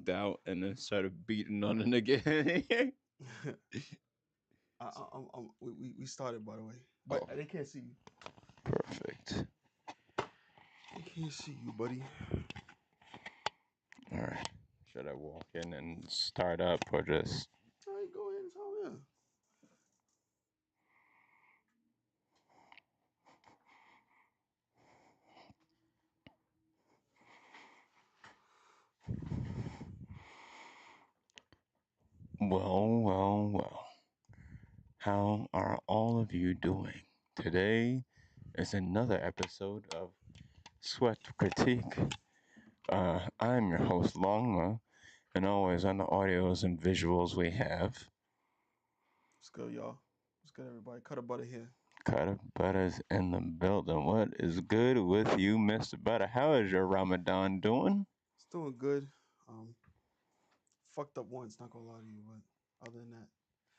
logged out and then started beating on it again. We started, by the way, but Oh, they can't see you. perfect. They can't see you, buddy. All right. Should I walk in and start up or just? All right, go ahead and tell me. Well. How are all of you doing? Today is another episode of Sweat Critique. I'm your host, Longma, and always on the audios and visuals we have. What's good, y'all? What's good, everybody? Cut a butter here. Cutter Butter's in the building. What is good with you, Mr. Butter? How is your Ramadan doing? It's doing good. Fucked up once, not gonna lie to you, but other than that,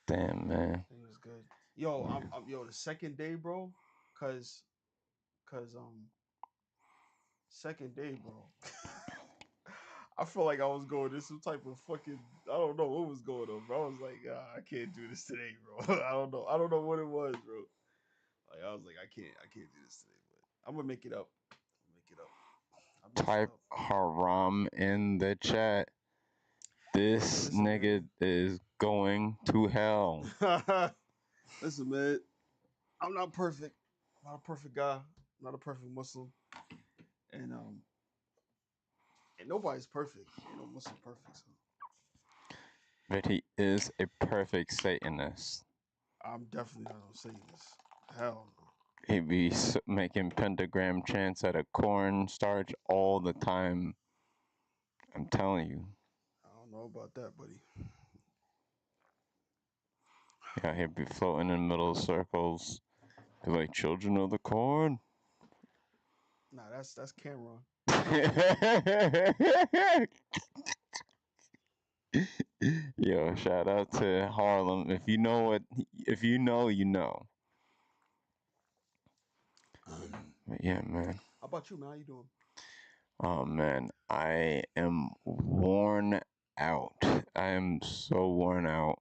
Damn, man. thing was good. Yo, I'm the second day, bro, cause second day, bro. I feel like I was going to some type of fucking, I don't know what was going on, bro. I was like, I can't do this today, bro. I don't know what it was, bro. Like I was like, I can't do this today, but I'm gonna make it up. Type haram in the chat. This Listen, nigga man. is going to hell. Listen, man. I'm not perfect. I'm not a perfect guy. I'm not a perfect Muslim. And nobody's perfect. Ain't no Muslim perfect. So But he is a perfect Satanist. I'm definitely not gonna say this. Hell no. He be making pentagram chants out of cornstarch all the time. I'm telling you. I don't know about that, buddy. Yeah, he'd be floating in middle circles. Be like, children of the corn. Nah, that's Cameron. Yo, shout out to Harlem. If you know, you know. But yeah, man. How about you, man? How you doing? Oh man, I am worn out. I am so worn out.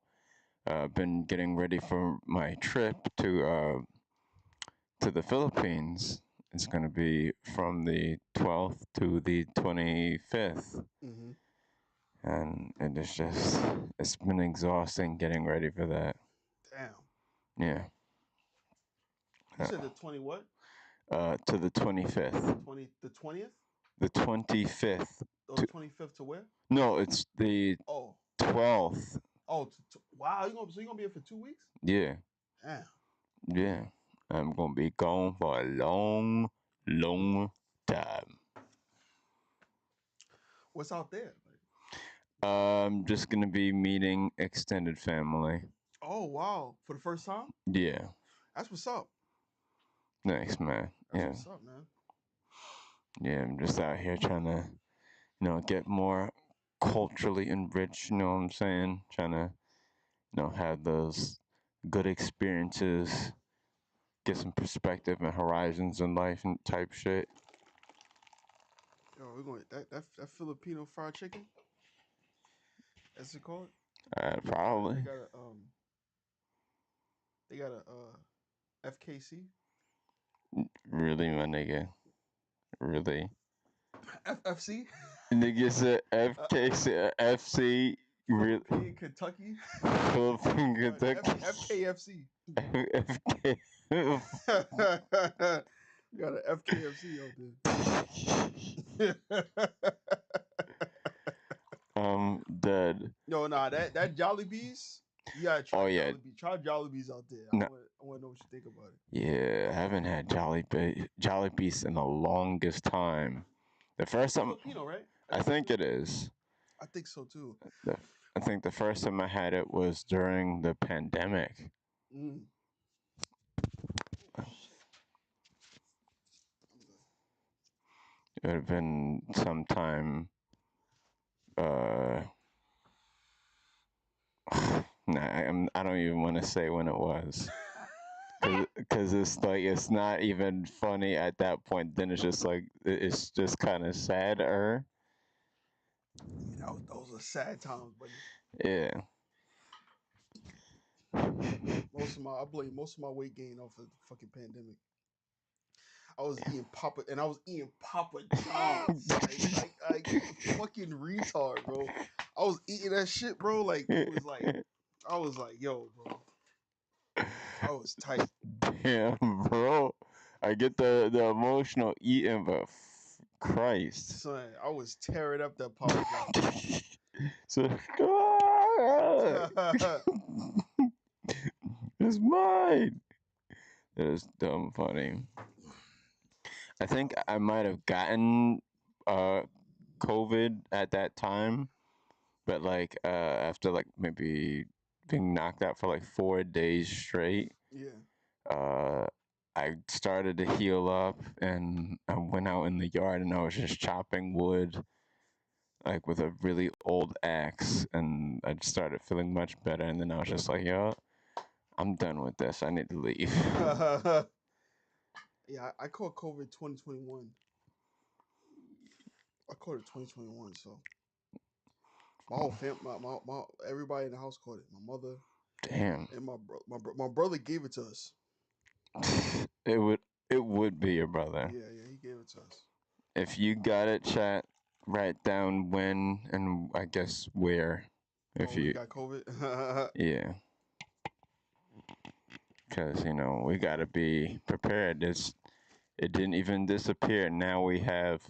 Been getting ready for my trip to the Philippines. It's gonna be from the 12th to the 25th, Mm-hmm. and it's been exhausting getting ready for that. Damn. Yeah. You said the 20 what? To the 25th. The 20th? The 25th. Oh, 25th to where? No, it's the 12th. Oh, wow! So you gonna be here for 2 weeks? Yeah. Damn. Yeah. I'm gonna be gone for a long, long time. What's out there? I'm just gonna be meeting extended family. Oh wow! For the first time? Yeah. That's what's up. Thanks, man. That's what's up, man. Yeah, I'm just out here trying to, get more culturally enriched, you know what I'm saying? Trying to, have those good experiences, get some perspective and horizons in life and type shit. Yo, we're going that Filipino fried chicken. That's it called? Probably. They got a FKC. Really, my nigga. Really. FFC. Nigga said FKC, FC. Philippine Kentucky. Philippine Kentucky. FKFC. FK. Got an FKFC out there. I'm dead. No, nah, that Jollibees. You gotta try Jollibee. Try Jollibees out there. I want to know what you think about it. Yeah, I haven't had Jollibees in the longest time. The first time, Filipino, right? I think it is. I think so too. I think the first time I had it was during the pandemic. Mm. It would have been sometime. I don't even want to say when it was, because it's not even funny at that point. Then it's just like it's just kind of sadder. That Those are sad times, buddy. Yeah. I blame most of my weight gain off of the fucking pandemic. I was eating Papa, and I was eating Papa John's, like fucking retard, bro. I was eating that shit, bro. Like it was like, I was like, yo, bro, I was tight. Damn, bro. I get the emotional eating, but Christ. Son, I was tearing up that Papa John's. So, it's mine. It was dumb funny. I think I might have gotten COVID at that time, but like after like maybe being knocked out for like 4 days straight, Yeah. uh, I started to heal up, and I went out in the yard and I was just chopping wood like with a really old axe, and I just started feeling much better. And then I was just like, yo, I'm done with this. I need to leave. Yeah, I caught COVID 2021. I caught it 2021, so my whole family, my everybody in the house caught it. My mother Damn. and my brother gave it to us. It would be your brother. Yeah, he gave it to us. If you got it, chat, write down when and I guess where. If Oh, he you, got COVID. yeah, because we gotta be prepared. It didn't even disappear. Now we have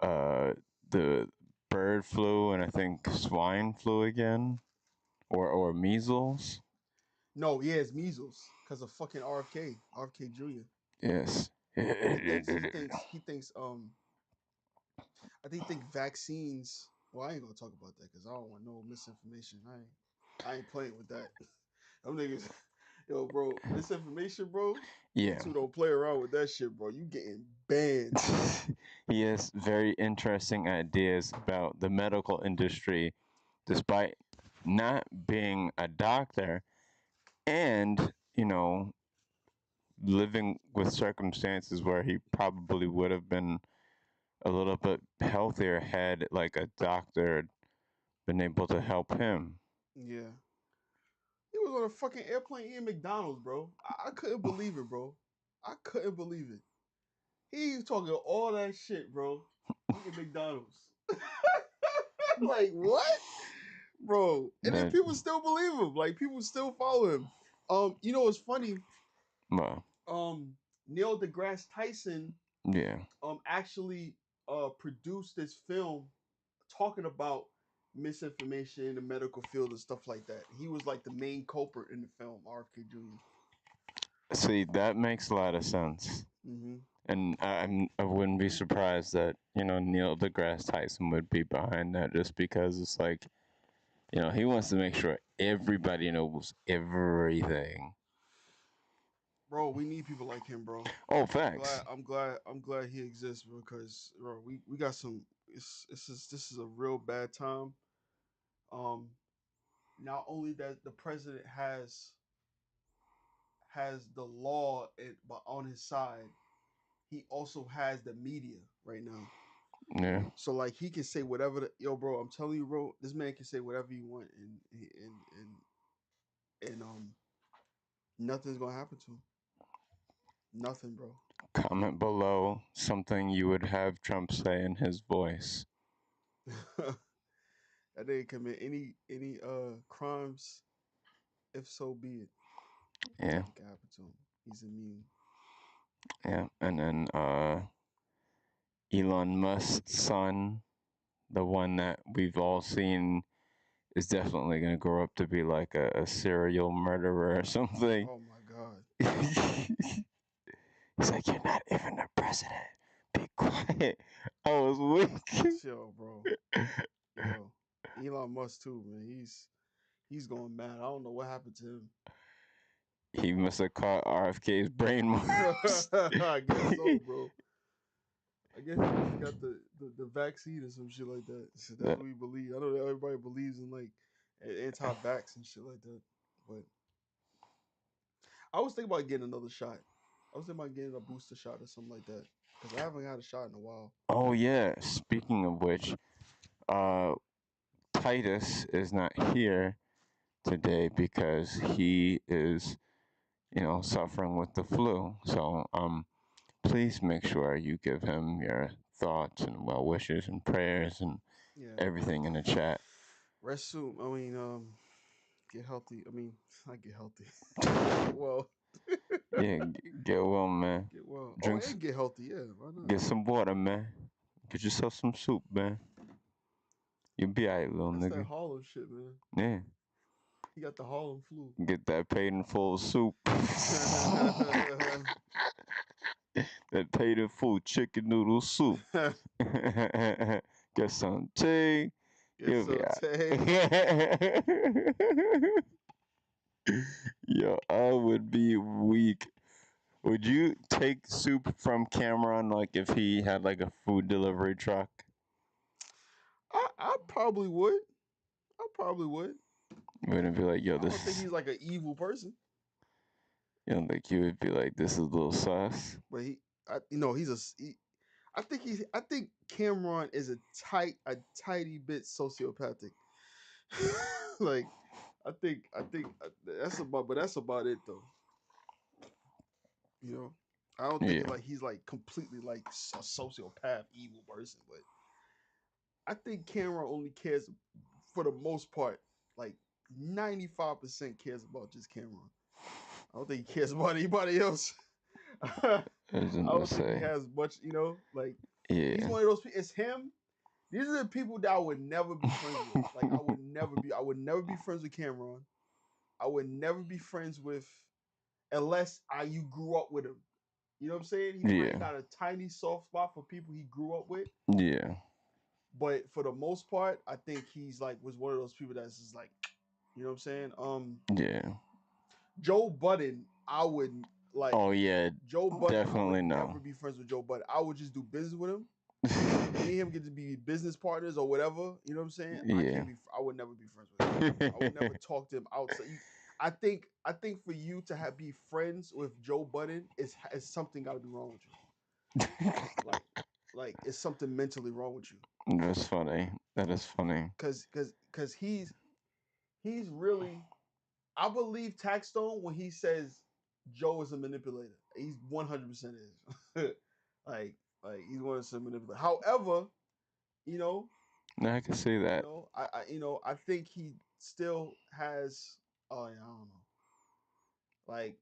uh the bird flu and I think swine flu again, or measles. No, yeah, it's measles because of fucking RFK Jr. Yes. He thinks I think vaccines. Well, I ain't gonna talk about that because I don't want no misinformation. I ain't playing with that. Them niggas, yo, bro, misinformation, bro. Yeah. YouTube don't play around with that shit, bro. You getting banned, son. He has very interesting ideas about the medical industry, despite not being a doctor and, living with circumstances where he probably would have been a little bit healthier had like a doctor been able to help him. Yeah, he was on a fucking airplane eating McDonald's, bro. I couldn't believe it, bro. I couldn't believe it. He's talking all that shit, bro. Eating McDonald's. Like what, bro? And then That, people still believe him. Like people still follow him. What's funny? well, Neil deGrasse Tyson yeah. actually produced this film talking about misinformation in the medical field and stuff like that. He was like the main culprit in the film, RFK Jr. See, that makes a lot of sense. Mm-hmm. And I wouldn't be surprised that, Neil deGrasse Tyson would be behind that just because it's like, he wants to make sure everybody knows everything. Bro, we need people like him, bro. Oh, facts. I'm glad he exists because bro, we got some. This is a real bad time. Um, Not only that the president has the law but on his side, he also has the media right now. Yeah. So like he can say whatever. Yo, bro, I'm telling you, bro, this man can say whatever you want, and nothing's gonna happen to him. Nothing, bro. Comment below something you would have Trump say in his voice. That didn't commit any crimes. If so be it, Yeah. nothing can happen to him. He's immune. Yeah. And then Elon Musk's son, the one that we've all seen, is definitely gonna grow up to be like a serial murderer or something. Oh my god. He's like, you're not even the president. Be quiet. I was weak. Yo, bro. Yo. Elon Musk too, man. He's going mad. I don't know what happened to him. He must have caught RFK's brainwaves. I guess so, bro. I guess he must have got the vaccine or some shit like that. So that's That- what we believe. I know that everybody believes in like anti-vax and shit like that. But I was thinking about getting another shot. I was thinking about getting a booster shot or something like that. Because I haven't had a shot in a while. oh yeah. Speaking of which, uh, Titus is not here today because he is, suffering with the flu. So, please make sure you give him your thoughts and well wishes and prayers and Yeah, man. everything in the chat. Rest soon. I mean, get healthy. I mean, not get healthy. Get well. Yeah, get well, man. Get well. Oh, Drink, and get healthy. Yeah, why not? get some water, man. Get yourself some soup, man. You'll be alright, little That's that nigga. Harlem shit, man. Yeah, He got the Harlem flu. get that paid in full soup. That paid in full chicken noodle soup. Get some tea. Get You'll be some tay. alright. Yo, I would be weak. Would you take soup from Cameron like if he had like a food delivery truck? I probably would. I probably would. Wouldn't be like, yo, I don't think this. he's like an evil person, Like you would be like, this is a little sus. but he's I think Cameron is a tidy bit sociopathic. Like, that's about it though. You know, I don't think Yeah, it's like he's like completely like a sociopath, evil person, but I think Cameron only cares for the most part, like 95% cares about just Cameron. I don't think he cares about anybody else. I I was gonna don't think he say. has much, like he's Yeah, one of those people. It's him. These are the people that I would never be friends with. Like I would never be friends with Cameron. I would never be friends with unless you grew up with him. You know what I'm saying? He might yeah, got a tiny soft spot for people he grew up with, yeah, but for the most part, I think he's like was one of those people that's just like, you know what I'm saying? yeah. Joe Budden, I would like Oh yeah, Joe Budden. I would definitely no. never be friends with Joe Budden. I would just do business with him. Me and him get to be business partners or whatever. You know what I'm saying? Yeah. I would never be friends with him. I would never talk to him outside. I think for you to be friends with Joe Budden is something got to be wrong with you. Like it's something mentally wrong with you. That's funny. That is funny. Cause he's really I believe Taxstone when he says Joe is a manipulator. He's 100% is. like he's 100% manipulator. However, you know, No, I can see that. I think he still has. Oh yeah, I don't know. Like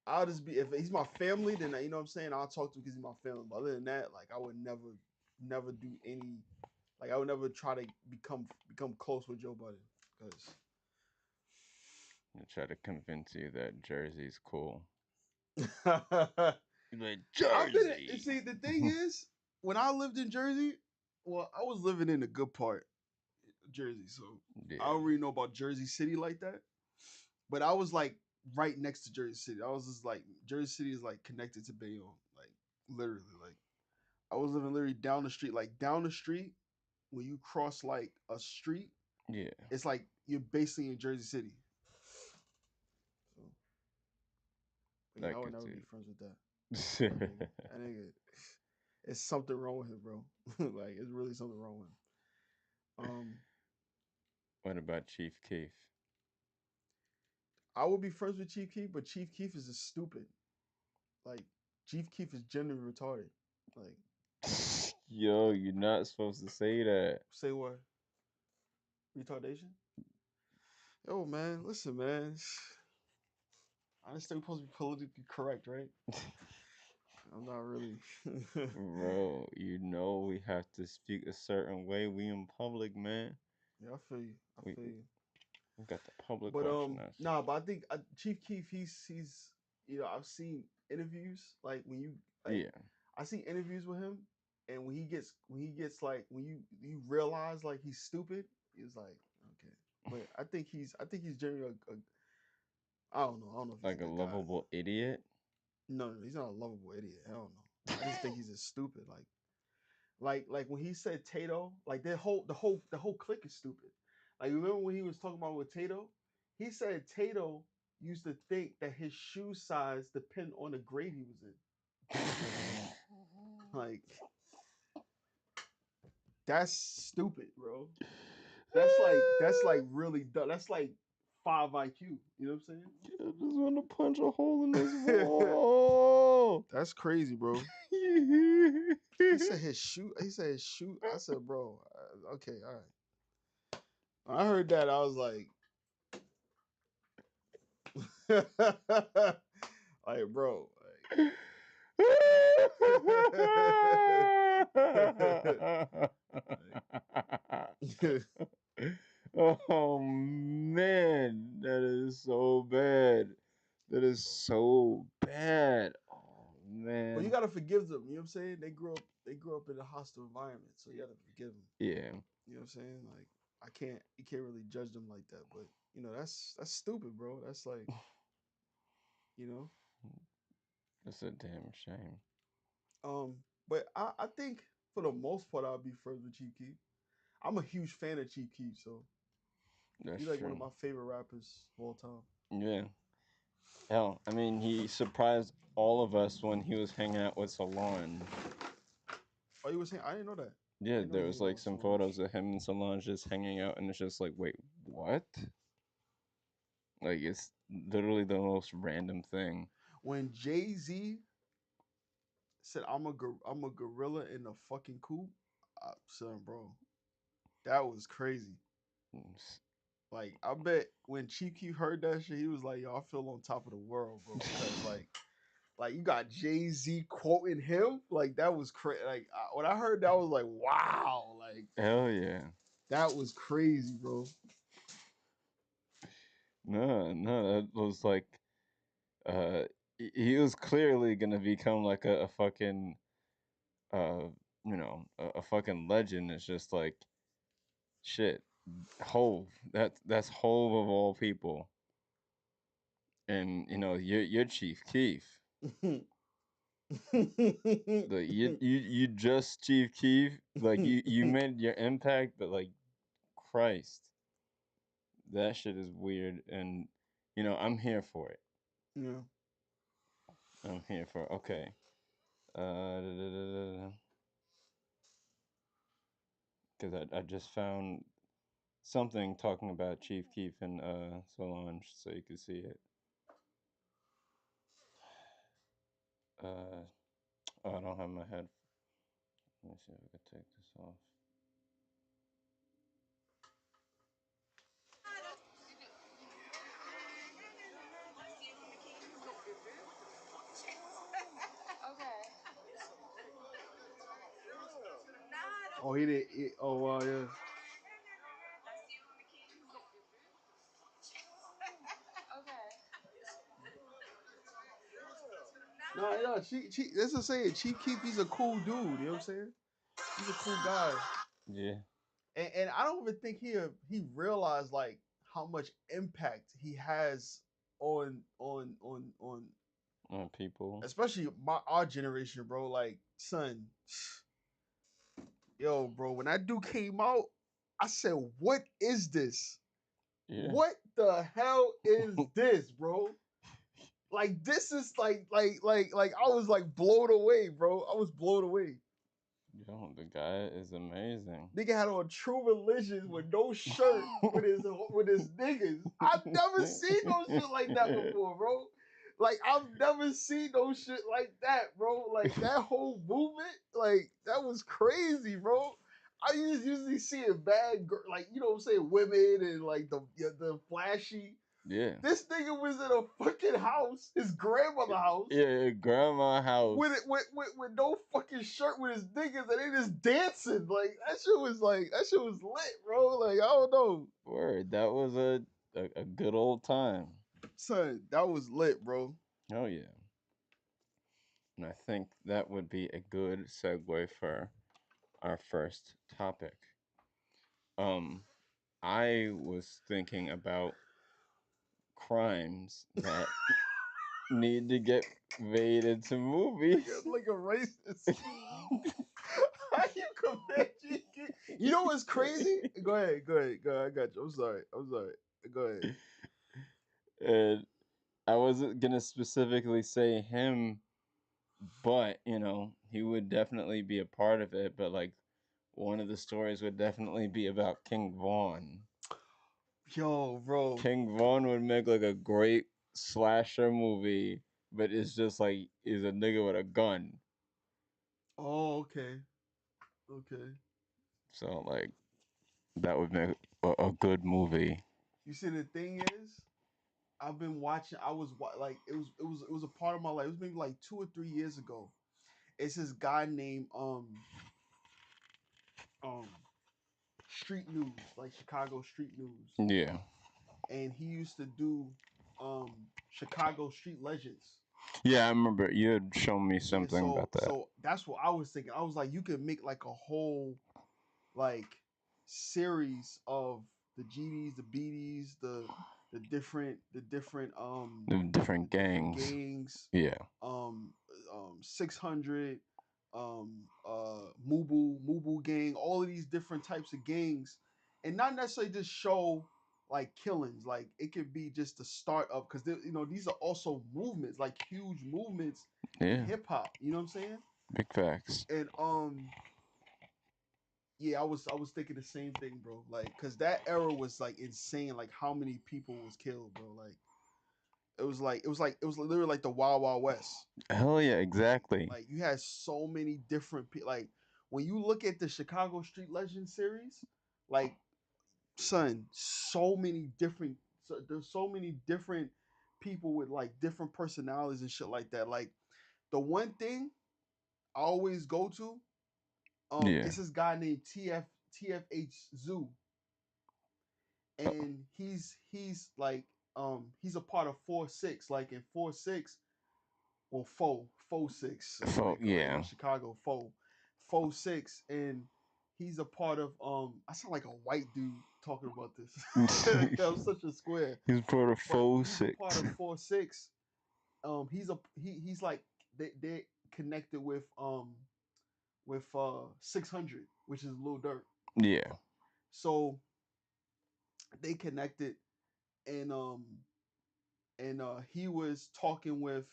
I'll just be if he's my family, then you know what I'm saying. I'll talk to him because he's my family. But other than that, like I would never do any. Like I would never try to become close with Joe Budden because I try to convince you that Jersey's cool. You're like I've been. Jersey. See, the thing is, when I lived in Jersey, well, I was living in a good part of Jersey, so I Yeah, don't really know about Jersey City like that. But I was like right next to Jersey City. I was just like Jersey City is like connected to Bayonne, like literally. Like I was living literally down the street. Like down the street, when you cross like a street, yeah. it's like you're basically in Jersey City. So, but yeah, I I would could never see be friends with that. it. That nigga, it's something wrong with him, bro. Like it's really something wrong with him. Um, What about Chief Keef? I would be friends with Chief Keef, but Chief Keef is just stupid. Like Chief Keef is genuinely retarded. Like Yo, like you're not supposed to say that. say what? Retardation? Yo, man, listen, man. I understand we're supposed to be politically correct, right? I'm not really. Bro, we have to speak a certain way. We in public, man. Yeah, I feel you. I We feel you. we got the public But watching us. nah, but I think Chief Keef, he's I've seen interviews like when you like Yeah. I see interviews with him, and when he gets like when you realize like he's stupid, he's like okay. But I think he's generally I don't know if he's a Like a good guy. lovable idiot. No, no, he's not a lovable idiot. Hell no. I just think he's just stupid. Like when he said Tato, like the whole clique is stupid. Like remember when he was talking about with Tato? He said Tato used to think that his shoe size depend on the grade he was in. Like that's stupid, bro. That's like really dumb. That's like 5 IQ. You know what I'm I just want to punch a hole in this wall. That's crazy, bro. He said his shoot. He said his shoot. I said, bro, okay, all right. When I heard that, I was like, like, bro, like, Oh man, that is so bad. That is so bad. Oh but you man. gotta forgive them. You know what I'm saying? They grew up in a hostile environment, so you gotta forgive them. Yeah, You know what I'm saying? Like, you can't really judge them like that. But that's stupid, bro. That's like, you know, that's a damn shame. But I think for the most part, I'll be friends with Chief Keef. I'm a huge fan of Chief Keef, so That's he's like one of true. my favorite rappers of all time. Yeah. Hell, I mean, he surprised all of us when he was hanging out with Solange. Oh, you were saying I didn't know that. I Yeah, didn't know there he was hanging out like with some Solange. photos of him and Solange just hanging out, and it's just like, wait, what? Like, it's literally the most random thing. When Jay Z said I'm a gorilla in a fucking coop, son, bro, that was crazy. Like I bet when Chief Keef heard that shit, he was like, "Yo, I feel on top of the world, bro," because like you got Jay Z quoting him, like that was crazy. Like when I heard that, I was like, "Wow!" Like Hell yeah. that was crazy, bro. No, no, that was like, uh, he was clearly gonna become like a fucking, uh, a fucking legend. It's just like, shit, Hove. That's Hove of all people, and you're Chief Keef. Like you just Chief Keef. Like you made your impact, but like Christ, that shit is weird, and I'm here for it. Yeah. I'm here for it. Okay. Because I just found something talking about Chief Keef and Solange, so you can see it. Uh, oh, I don't have my head. Let me see if I can take this off. Oh, he did. Oh, wow, yeah. No, no, that's what I'm saying. Chief Keef, he's a cool dude. You know what I'm saying? He's a cool guy, Yeah, and I don't even think he realized like how much impact he has on people. especially our generation, bro. Like, son, yo, bro, when that dude came out, I said, "What is this? Yeah, What the hell is this, bro?" Like this is like I was like blown away, bro. I was blown away. yo, the guy is amazing. Nigga had on True Religion with no shirt with his niggas. I've never seen no shit like that before, bro. Like I've never seen no shit like that, bro. Like that whole movement, like that was crazy, bro. I usually see it bad, like what I'm saying, women and like the flashy. Yeah, This nigga was in a fucking house, his grandmother house, yeah, grandma with house. it with no fucking shirt with his niggas and they just dancing. Like that shit was lit, bro. Like I don't know. Word, that was a good old time. Son, that was lit, bro. Oh yeah, and I think that would be a good segue for our first topic. Um, I was thinking about crimes that need to get made into movies. Like a racist. How you compare GQ? You know what's crazy? Go ahead. I got you. I'm sorry. Go ahead. And I wasn't gonna specifically say him, but he would definitely be a part of it. But like one of the stories would definitely be about King Vaughn. Yo, bro. King Vaughn would make like a great slasher movie, but it's just like he's a nigga with a gun. Oh, okay. Okay. So like that would make a good movie. You see, the thing is, I've been watching. Like it was a part of my life. It was maybe like 2 or 3 years ago. It's this guy named um Street News, like Chicago Street News, Yeah. and he used to do Chicago Street Legends. Yeah, I remember you had shown me Yeah, something so about that. so that's what I was thinking. I was like, you could make like a whole like series of the GDs, the BDs, The the different different gangs. gangs, Yeah. um 600, Mubu gang, all of these different types of gangs, and not necessarily just show like killings. Like it could be just the start of, because these are also movements, like huge movements in Yeah. hip hop. You know what I'm saying? Big facts. And yeah, I was thinking the same thing, bro. Like, cause that era was like insane. Like, how many people was killed, bro? Like, it was literally like the Wild Wild West. Hell yeah, exactly. Like, you had so many different people. Like, when you look at the Chicago Street Legends series, like, son, so many different. So there's so many different people with like different personalities and shit like that. Like, the one thing I always go to, Yeah. it's this guy named TFH Zoo, and he's like he's a part of 4-6. Like in 4-6, well, 4-6, like Yeah. in Chicago, 4-6, and he's a part of I sound like a white dude talking about this. I'm such a square. He's part of But Foe he's a part Six. of 4-6. He's like they connected with 600, which is Lil Durk. Yeah. So they connected, and he was talking with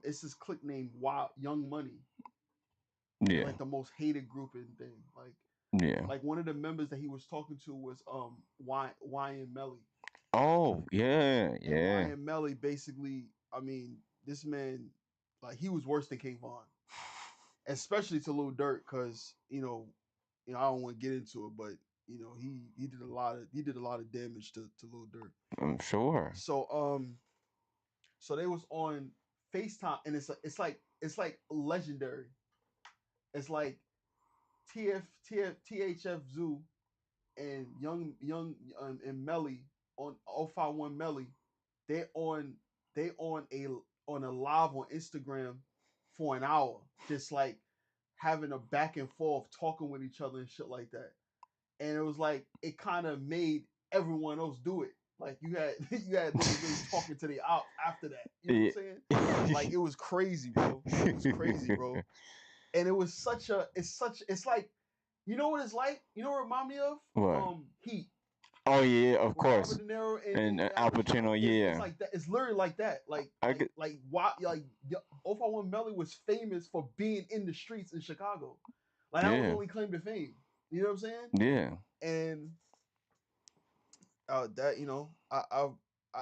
it's this clique named Wild Young Money. They're Yeah. like the most hated group in thing. Yeah. Like one of the members that he was talking to was Wyan Melly. Oh, yeah, And yeah. Wyan Melly basically, I mean, this man, like, he was worse than King Von, especially to Lil Durk, because I don't want to get into it, but he did a lot of damage to Lil Durk. I'm sure. So they was on FaceTime, and it's like legendary. It's like THF Zoo and and Melly on 051 Melly. They on they on a live on Instagram for an hour, just like having a back and forth, talking with each other and shit like that. And it was like it kind of made everyone else do it. Like you had you had niggas really talking to the ops after that. You know what Yeah. I'm saying? Like it was crazy, bro. It was crazy, bro. And it was it's like, you know what it's like? You know what it remind me of? What? Heat Oh yeah, of with Robert course. De Niro And and Al Al Pacino. Pacino, It's yeah. like that. It's literally like that. Like I like could. like why like 051 Melly was famous for being in the streets in Chicago. Like that was Yeah. only claim to fame. You know what I'm saying? Yeah. And that I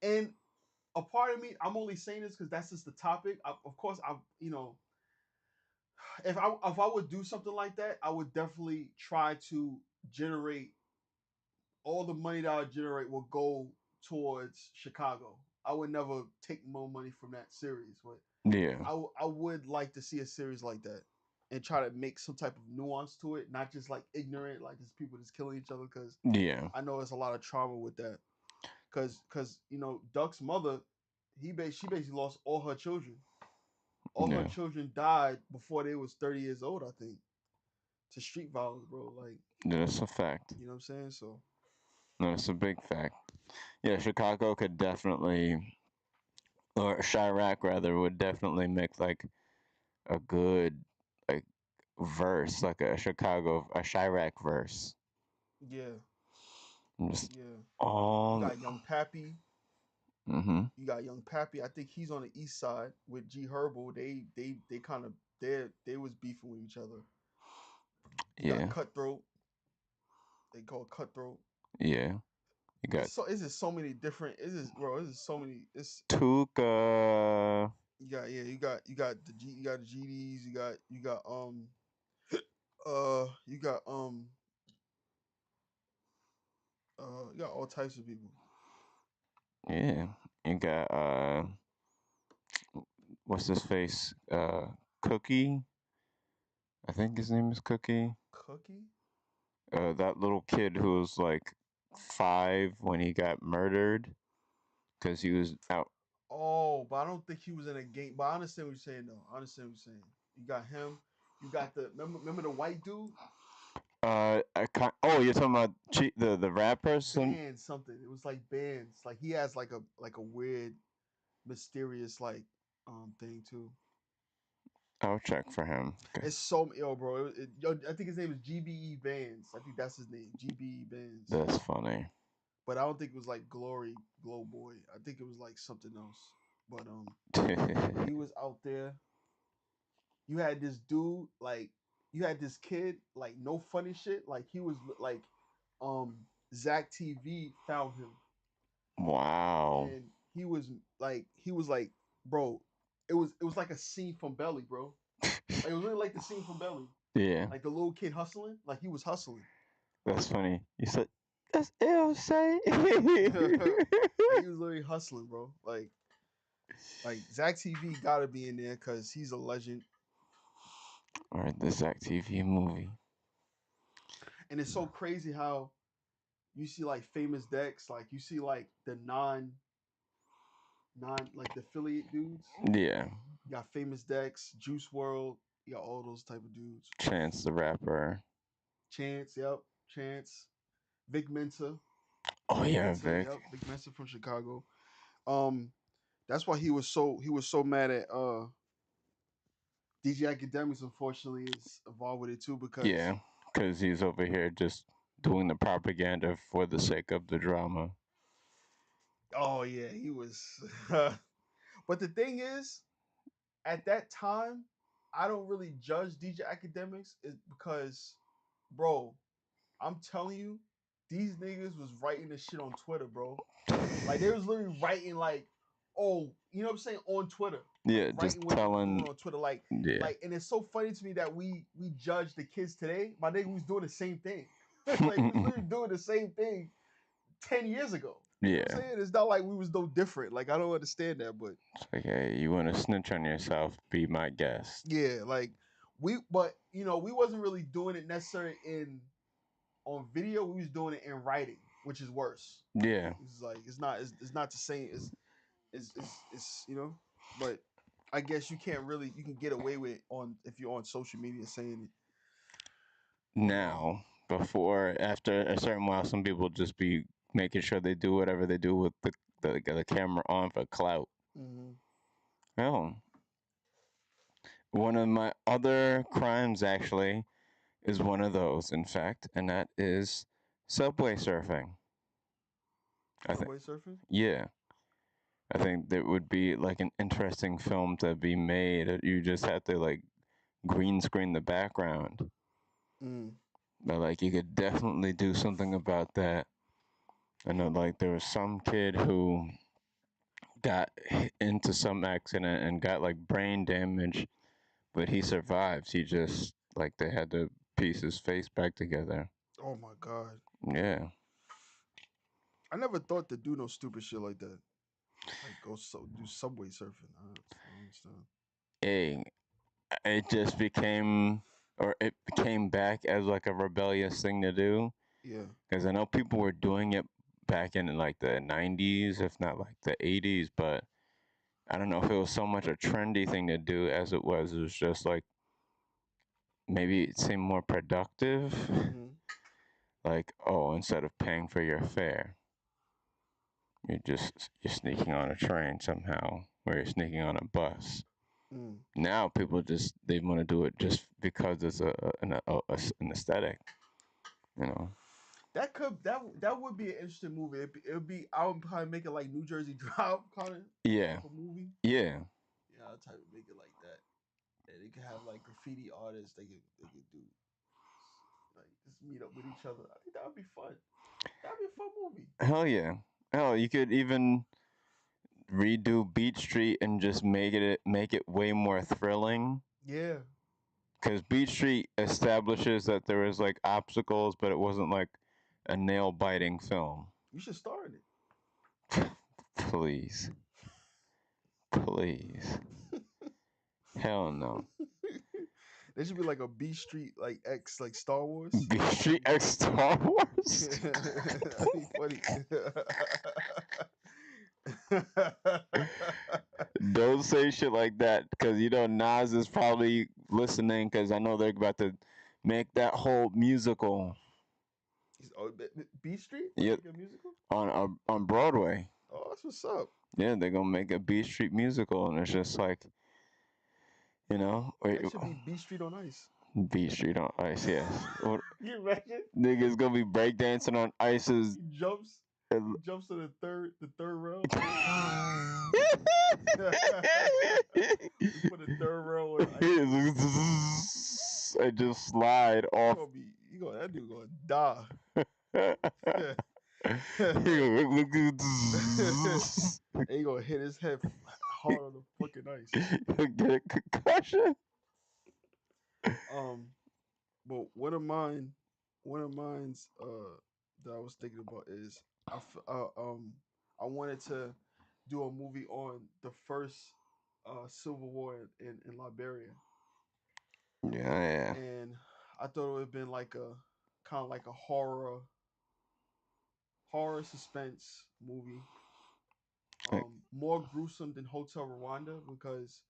and a part of me, I'm only saying this because that's just the topic. Of course, if I would do something like that, I would definitely try to generate all the money that I generate will go towards Chicago. I would never take more money from that series, but Yeah. I would like to see a series like that and try to make some type of nuance to it, not just like ignorant, like just people just killing each other. Because Yeah. I know there's a lot of trauma with that. Because Duck's mother, she basically lost all her children. All her Yeah. children died before they was 30 years old, I think, to street violence, bro. Like, That's a fact. you know what I'm saying? So That's a big fact. Yeah, Chicago could definitely, or Chirac rather, would definitely make like a good like verse, like a Chirac verse. yeah, Just yeah. You all. got Young Pappy. Mm-hmm. You got Young Pappy. I think he's on the east side with G Herbo. They kind of they was beefing with each other. You got Yeah. Cutthroat. They call it Cutthroat. Yeah. You got It's just so many different. It's just bro. It's just so many. It's Tuca. you got yeah. You got the GDs. You got you got all types of people. Yeah. You got what's his face? Cookie. I think his name is Cookie. Cookie. That little kid who was like 5 when he got murdered because he was out. Oh, but I don't think he was in a game. But I understand what you're saying though. I understand what you're saying. You got him. You got the remember the white dude. Oh, you're talking about the rapper? Some. Band something. It was like bands. Like he has like a weird, mysterious thing too. I'll check for him. It's so yo, bro. Yo, I think his name is GBE Bands. I think that's his name, GBE Bands. That's funny. But I don't think it was like Glow Boy. I think it was like something else. But he was out there. You had this dude like you had this kid like no funny shit. Like he was like um Zach TV found him Wow. and he was like bro. It was like a scene from Belly, bro. Like it was really like the scene from Belly. Yeah, Like the little kid hustling, like he was hustling. that's funny. You said that's ill, say. Like he was literally hustling, bro. Like Zach TV gotta be in there because he's a legend. All right, the Zach TV movie. And it's so crazy how you see like famous decks, like you see like the non like the affiliate dudes. Yeah, You got famous decks, Juice World, you got all those type of dudes. Chance the Rapper. Chance, yep, Chance, Vic Mensa, Oh yeah, Mensa, Vic. yep, Vic Mensa from Chicago. Um, that's why he was so mad at DJ Academics. Unfortunately, is involved with it too because Yeah, because he's over here just doing the propaganda for the sake of the drama. oh yeah, he was. But the thing is, at that time, I don't really judge DJ Academics is because, bro, I'm telling you, these niggas was writing this shit on Twitter, bro. Like they was literally writing like, oh, you know what I'm saying on Twitter, like Yeah, just writing what they was doing telling. on Twitter, like, Yeah. like, and it's so funny to me that we judge the kids today. My nigga was doing the same thing. Like we was literally doing the same thing 10 years ago. You know what I'm Yeah. saying? It's not like we was no different. Like I don't understand that, but It's like, hey, you want to snitch on yourself? Be my guest. yeah, like but we wasn't really doing it necessarily in on video. We was doing it in writing, which is worse. Yeah. It's like it's not the same. It's but I guess you can get away with it on if you're on social media saying it. But Now, before, after a certain while, some people just be making sure they do whatever they do with the camera on for clout. mhm. Oh, one of my other crimes actually is one of those, in fact, and that is subway surfing. I think, Subway surfing. yeah, I think that would be like an interesting film to be made. You just have to like green screen the background, Mm. but like you could definitely do something about that. I know like there was some kid who got into some accident and got like brain damage, but he survived. He just like they had to piece his face back together. Oh my god. Yeah. I never thought to do no stupid shit like that. Like do subway surfing. I don't understand. Hey, it just became or it came back as like a rebellious thing to do Yeah. because I know people were doing it back in like the 90s, if not like the 80s, but I don't know if it was so much a trendy thing to do as it was just like maybe it seemed more productive. Mhm. Like, oh, instead of paying for your fare, you're sneaking on a train somehow, or you're sneaking on a bus. Mm. Now people just they want to do it just because it's an aesthetic, you know. That would be an interesting movie. It would be I would probably make it like New Jersey Drive kind of Yeah, type of movie. yeah, Yeah, I'll make it like that. And they could have like graffiti artists. They could do. like just meet up with each other. I think that would be fun. That'd be a fun movie. Hell yeah. Hell, you could even redo Beat Street and just make it way more thrilling. Yeah, Because Beat Street establishes that there was like obstacles, but it wasn't like a nail biting film. you should star in Please, please, hell no. it. There should be like a B Street like X like Star Wars. Beat Street X Star Wars. That'd be funny. Don't say shit like that, because you know Nas is probably listening, because I know they're about to make that whole musical. Oh, B Street? They Yep, make a musical? on Broadway. Oh, that's what's up. Yeah, they're gonna make a Beat Street musical, and it's just like, wait, That should be B Street on Ice. Beat Street on Ice. Yes, You imagine? niggas gonna be breakdancing on ices. He jumps. He jumps to the third rail. We put a third rail on ice. I just slide off. That dude gonna die. He gonna hit his head hard on the fucking ice. Get a concussion. But one of mine's that I was thinking about is I wanted to do a movie on the first civil war in Liberia, Yeah, and I thought it would have been like a kind of like a horror suspense movie, yeah. more gruesome than Hotel Rwanda because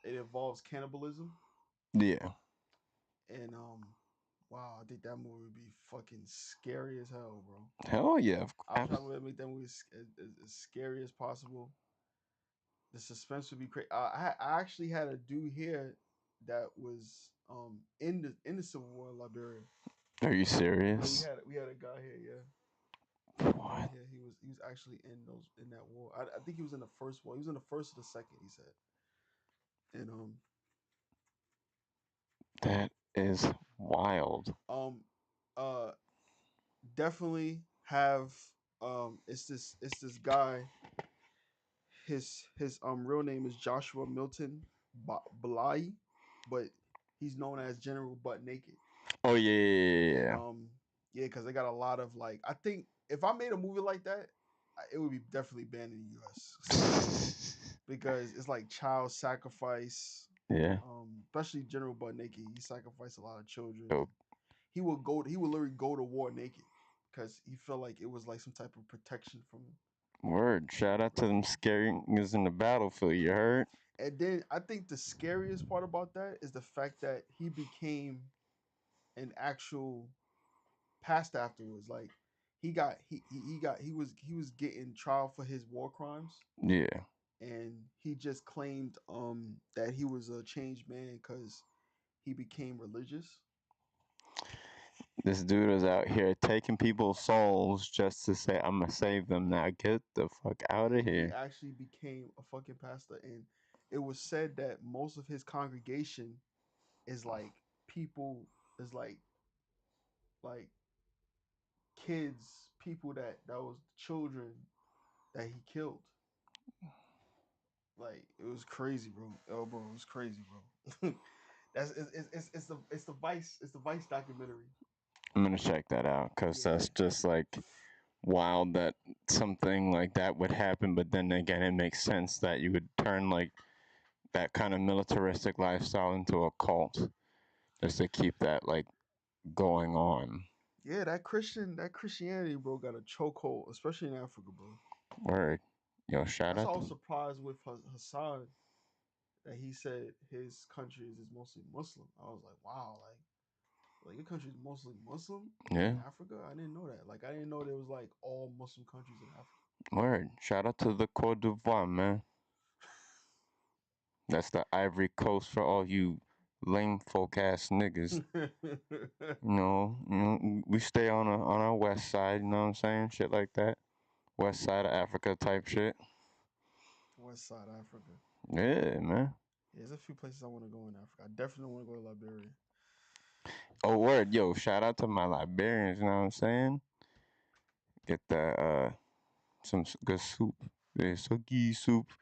it involves cannibalism. Yeah. And wow, I think that movie would be fucking scary as hell, bro. Hell yeah. I was trying to make that movie as scary as possible. The suspense would be crazy. I actually had a dude here that was in the Civil War in Liberia. Are you Yeah, we serious? had we had a guy here. Yeah, What? yeah, he was actually in that war. I think he was in the first war. He was in the first or the second. He said, and That is wild. um uh definitely have it's this guy. His real name is Joshua Milton Blai, but he's known as General Butt Naked. Oh yeah, yeah, And yeah, yeah, because they got a lot of like, I think if I made a movie like that, it would be definitely banned in the U.S. because it's like child sacrifice. yeah. Yeah. Especially General Butt Naked, he sacrificed a lot of children, Oh, and he would literally go to war naked because he felt like it was like some type of protection from word. Shout out to yeah. them scary niggas in the battlefield. You heard? And then I think the scariest part about that is the fact that he became an actual pastor afterwards. Like he was getting trial for his war crimes, Yeah. and he just claimed that he was a changed man because he became religious. This dude is out here taking people's souls just to say, "I'm gonna save them now. Get the fuck out of He here." actually became a fucking pastor, and it was said that most of his congregation is like people is like kids, people that was children that he killed. Like it was crazy, bro. Oh, bro, it was crazy, bro. It's the Vice documentary. I'm gonna check that out, cause Yeah, that's just like wild that something like that would happen. But then again, it makes sense that you would turn like that kind of militaristic lifestyle into a cult just to keep that like going on. yeah. That Christianity, bro, got a chokehold, especially in Africa, bro. Word. Yo, shout That's out why I was to surprised with Hassan that he said his country is mostly Muslim. I was like, wow, like your country is mostly Muslim in yeah. Africa. I didn't know that. Like I didn't know there was like all Muslim countries in Africa. Word. Shout out to the Cote d'Ivoire, man. That's the Ivory Coast for all you lame folk ass niggas. We stay on our west side. You know what I'm saying? Shit like that. West side of Africa type shit. West Side Africa. Yeah, man. Yeah, there's a few places I want to go in Africa. I definitely want to go to Liberia. Oh word, yo! Shout out to my Liberians. You know what I'm saying? Get that some good soup. The suki soup.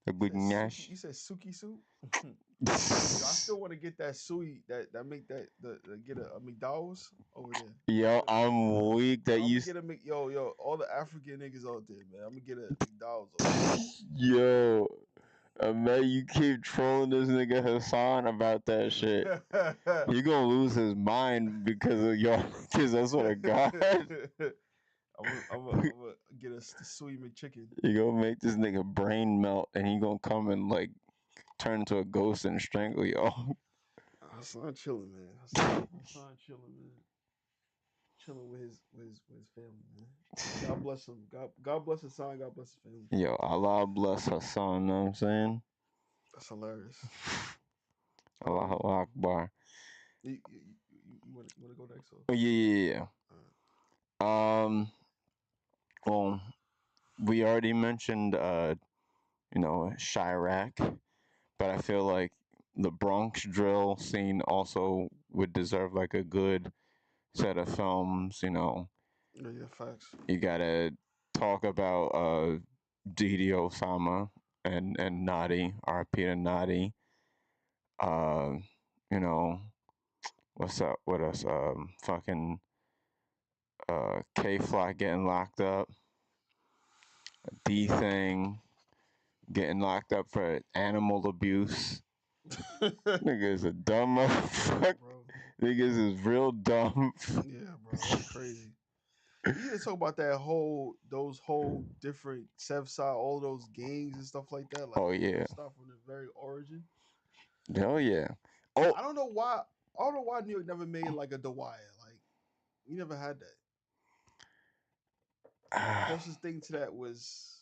The You good said suki. nash. You said suki soup. Yo, I still want to get that sui that make the get a McDonald's over there. Yo, I'm weak that Yo, I'm you. gonna get a yo all the African niggas out there, man. I'm gonna get a McDonald's over there. Yo, man, you keep trolling this nigga Hassan about that shit. He gonna lose his mind because of y'all. Cause I swear to God, I'm gonna get us the sui McChicken. you gonna make this nigga brain melt, and he gonna come and like turn into a ghost and strangle y'all. Hassan chilling, man. Hassan chilling, man. Chilling with his family, man. God bless him. God bless his son. God bless his family. Yo, Allah bless Hassan. Know what I'm saying? That's hilarious. Allahu Um, Akbar. you want to go next? So, Oh, yeah, yeah, uh, yeah. Well, we already mentioned, Chirac, but I feel like the Bronx drill scene also would deserve like a good set of films. yeah, facts. You gotta talk about Didi Osama and Nadi, RP to Nadi. Uh, you know, what's up with us? Fucking K Flock getting locked up. D thing getting locked up for animal abuse. Niggas a dumb Yeah, motherfucker. bro. Niggas is real dumb. Yeah, bro. That's crazy. We need to talk about those whole different Sev side, all those gangs and stuff like that. Like, Oh we yeah. gotta start from the very origin. Hell yeah. Oh. I don't know why. I don't know why New York never made like a Dewire. Like, we never had that. Closest thing to that was,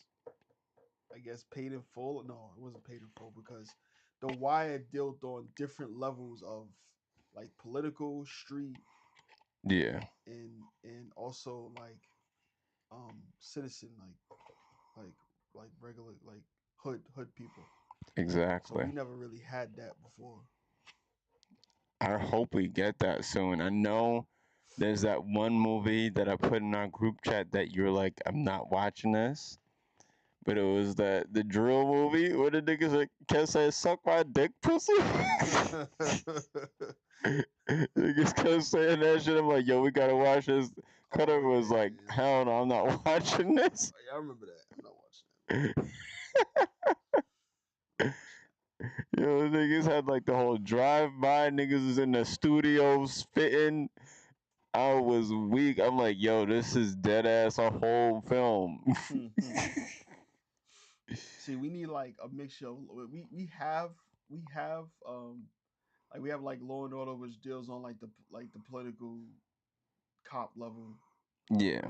I guess, Paid in Full. No, it wasn't Paid in Full because The Wire dealt on different levels of like political, street, Yeah. and also like citizen, like like regular like hood people. So Exactly. we never really had that before. I hope we get that soon. I know there's that one movie that I put in our group chat that you're like, I'm not watching this. But it was the drill movie where the niggas like kept saying suck my dick pussy. Niggas kept saying that shit. I'm like, yo, we gotta watch this. Oh Cutter was like, yeah, hell no, I'm not watching this. yeah. I remember that. I'm not watching Yo, that. I'm not watching niggas had like the whole drive by. Niggas was in the studio spitting. I was weak. I'm like, yo, this is dead ass a whole film. that. See, we need like a mixture. We have like we have like Law and Order, which deals on like the political cop level. Yeah,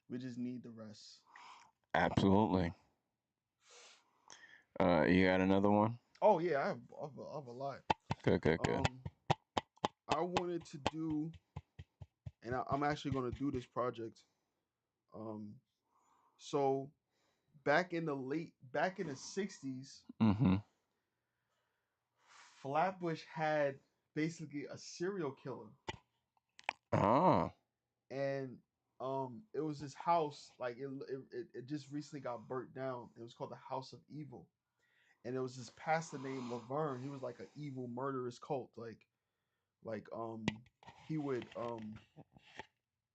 We just need the rest. absolutely. You got another one? Oh yeah, I have a lot. Good, good, good. I wanted to do, and I'm actually going to do this project. Um, so back in the '60s, Mm-hmm. Flatbush had basically a serial killer, Ah, and it was this house like it just recently got burnt down. It was called the House of Evil, and it was this pastor named Laverne. He was like an evil murderous cult, like he would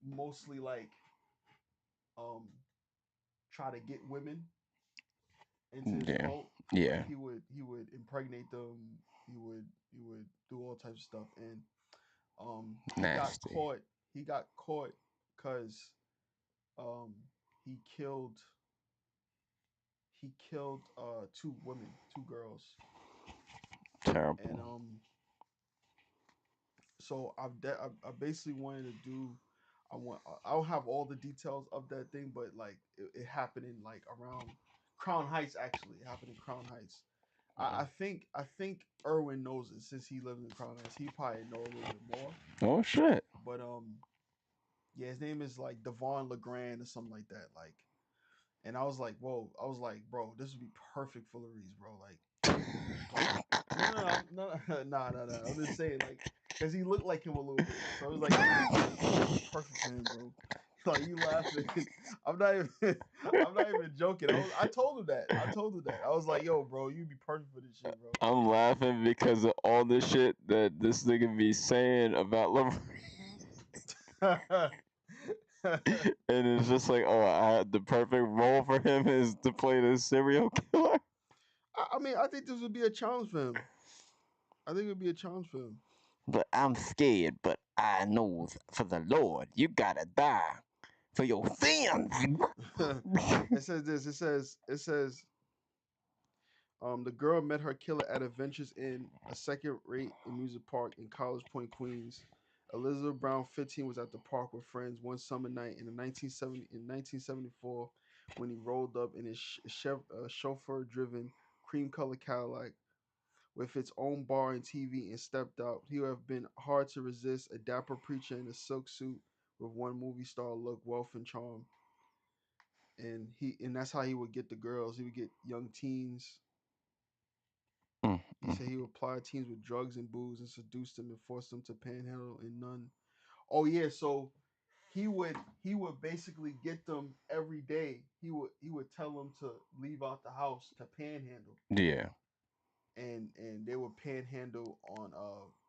mostly like um try to get women into his yeah, cult. Like yeah. he would impregnate them. He would do all types of stuff, and he got Nasty. caught. He got caught because um he killed two women, two girls, and Terrible. so I basically wanted to do. I don't have all the details of that thing, but like it happened in like around Crown Heights. Actually, it happened in Crown Heights. I think Irwin knows it since he lived in Crown Heights. He probably know a little bit more. Oh shit. But yeah, his name is like Devon Legrand or something like that. Like, and I was like, whoa. I was like, bro, this would be perfect for Larice, bro. Like no, no, no, no, no, no, no. I'm just saying, like, because he looked like him a little bit. So it was like, yo, you'd be perfect for him, bro. Like you laughing. I'm not even I'm not even joking. I told him that. I told him that. I was like, yo, bro, you'd be perfect for this shit, bro. I'm laughing because of all the shit that this nigga be saying about LeBron. And it's just like, oh, the perfect role for him is to play this serial killer. I mean, I think this would be a challenge for him. I think it would be a challenge for him. But I'm scared, but I know for the Lord, you gotta die for your sins. It says this. It says the girl met her killer at Adventures Inn, a second-rate amusement park in College Point, Queens. Elizabeth Brown, 15, was at the park with friends one summer night in 1974 when he rolled up in his chauffeur-driven cream-colored Cadillac with its own bar and TV and stepped out. He would have been hard to resist, a dapper preacher in a silk suit with one movie star look, wealth and charm. And that's how he would get the girls. He would get young teens. Mm, He mm. said he would ply teens with drugs and booze and seduce them and force them to panhandle and none. Oh yeah, so he would basically get them every day. He would tell them to leave out the house to panhandle, Yeah, and they would panhandle on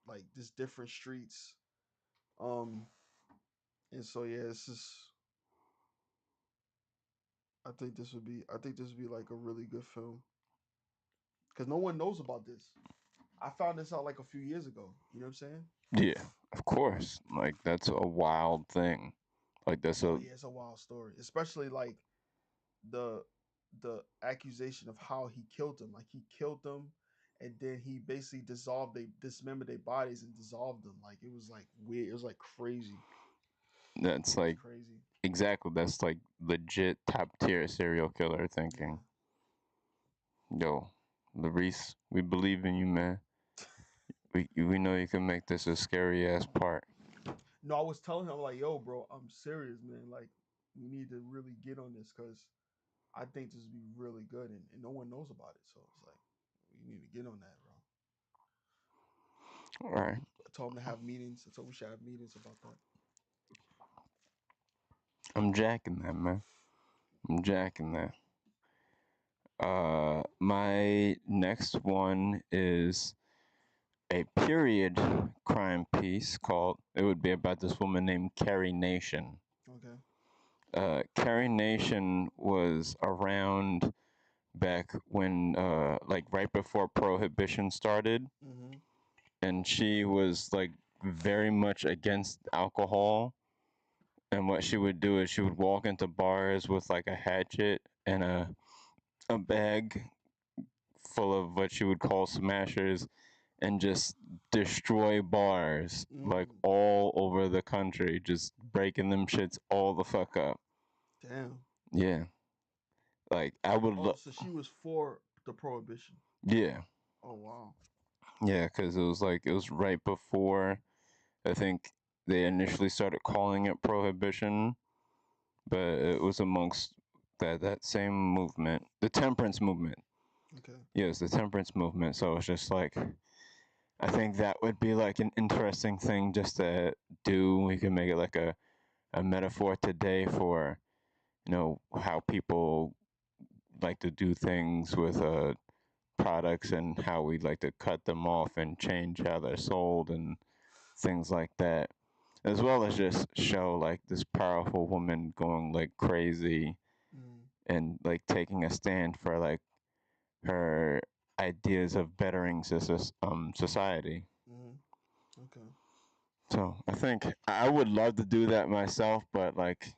like just different streets. Um and so yeah, this is I think this would be like a really good film because no one knows about this. I found this out like a few years ago. You know what I'm saying? yeah, of course. Like that's a wild thing. Like that's Oh a yeah, it's a wild story, especially like the the accusation of how he killed them. Like he killed them, and then he basically dismembered their bodies and dissolved them. Like it was like weird. It was like crazy. that's It was like crazy. exactly that's like legit top tier serial killer thinking. Yeah. Yo, Larice, we believe in you, man. We know you can make this a scary ass part. No, I was telling him I'm like, yo, bro, I'm serious, man. Like we need to really get on this because I think this would be really good, and no one knows about it. So it's like we need to get on that, bro. All right, I told him to have meetings. I told him we should have meetings about that. I'm jacking that, man. I'm jacking that. My next one is a period crime piece called. It would be about this woman named Carrie Nation. Okay. Carrie Nation was around back when, like, right before Prohibition started, Mhm. and she was like very much against alcohol. And what she would do is she would walk into bars with like a hatchet and a bag full of what she would call smashers and just destroy bars like Mm. all over the country, just breaking them shits all the fuck up. Damn. Yeah, like I would, Oh, so she was for the prohibition. yeah, Oh wow. yeah, because it was like it was right before I think they initially started calling it prohibition, but it was amongst that same movement, the temperance movement. Okay. Yes, the temperance movement. So it's just like I think that would be like an interesting thing just to do. We can make it like a metaphor today for how people like to do things with products and how we like to cut them off and change how they're sold and things like that, as well as just show like this powerful woman going like crazy Mm. and like taking a stand for like her ideas of bettering society. Mm. Okay. So I think I would love to do that myself, but like,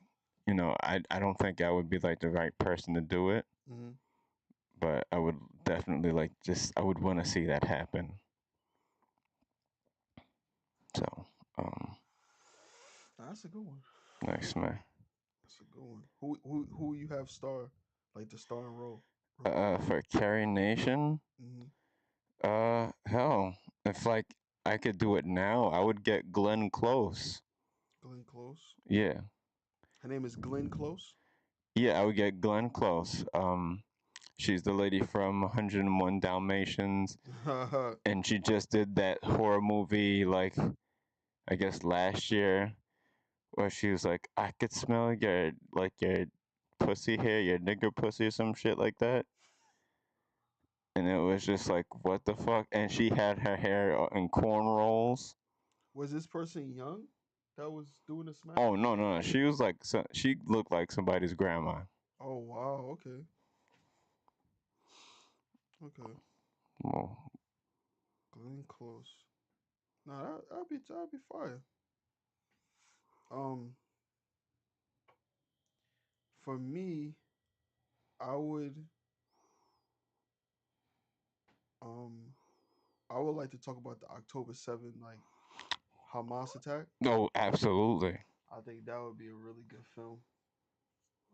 I don't think I would be like the right person to do it. Mm. But I would definitely like just I would want to see that happen. So, um, That's a good one. nice man. That's a good one. Who you have star like the starring role? For Carrie Nation, Mm-hmm. hell, if like I could do it now, I would get Glenn Close. Glenn Close. Yeah, Her name is Glenn Close. yeah, I would get Glenn Close. She's the lady from 101 Dalmatians, Mm-hmm. and she just did that horror movie like I guess last year, where she was like, I could smell your pussy hair, your nigger pussy or some shit like that. And it was just like, what the fuck? And she had her hair in cornrows. Was this person young that was doing the Oh smacking? no, no, no. She was like, she looked like somebody's grandma. Oh wow, okay. Okay. Well, Glenn Close. Nah, that'd be fire. Um, for me, I would um I would like to talk about the October 7th like Hamas attack. no, absolutely. I think that would be a really good film.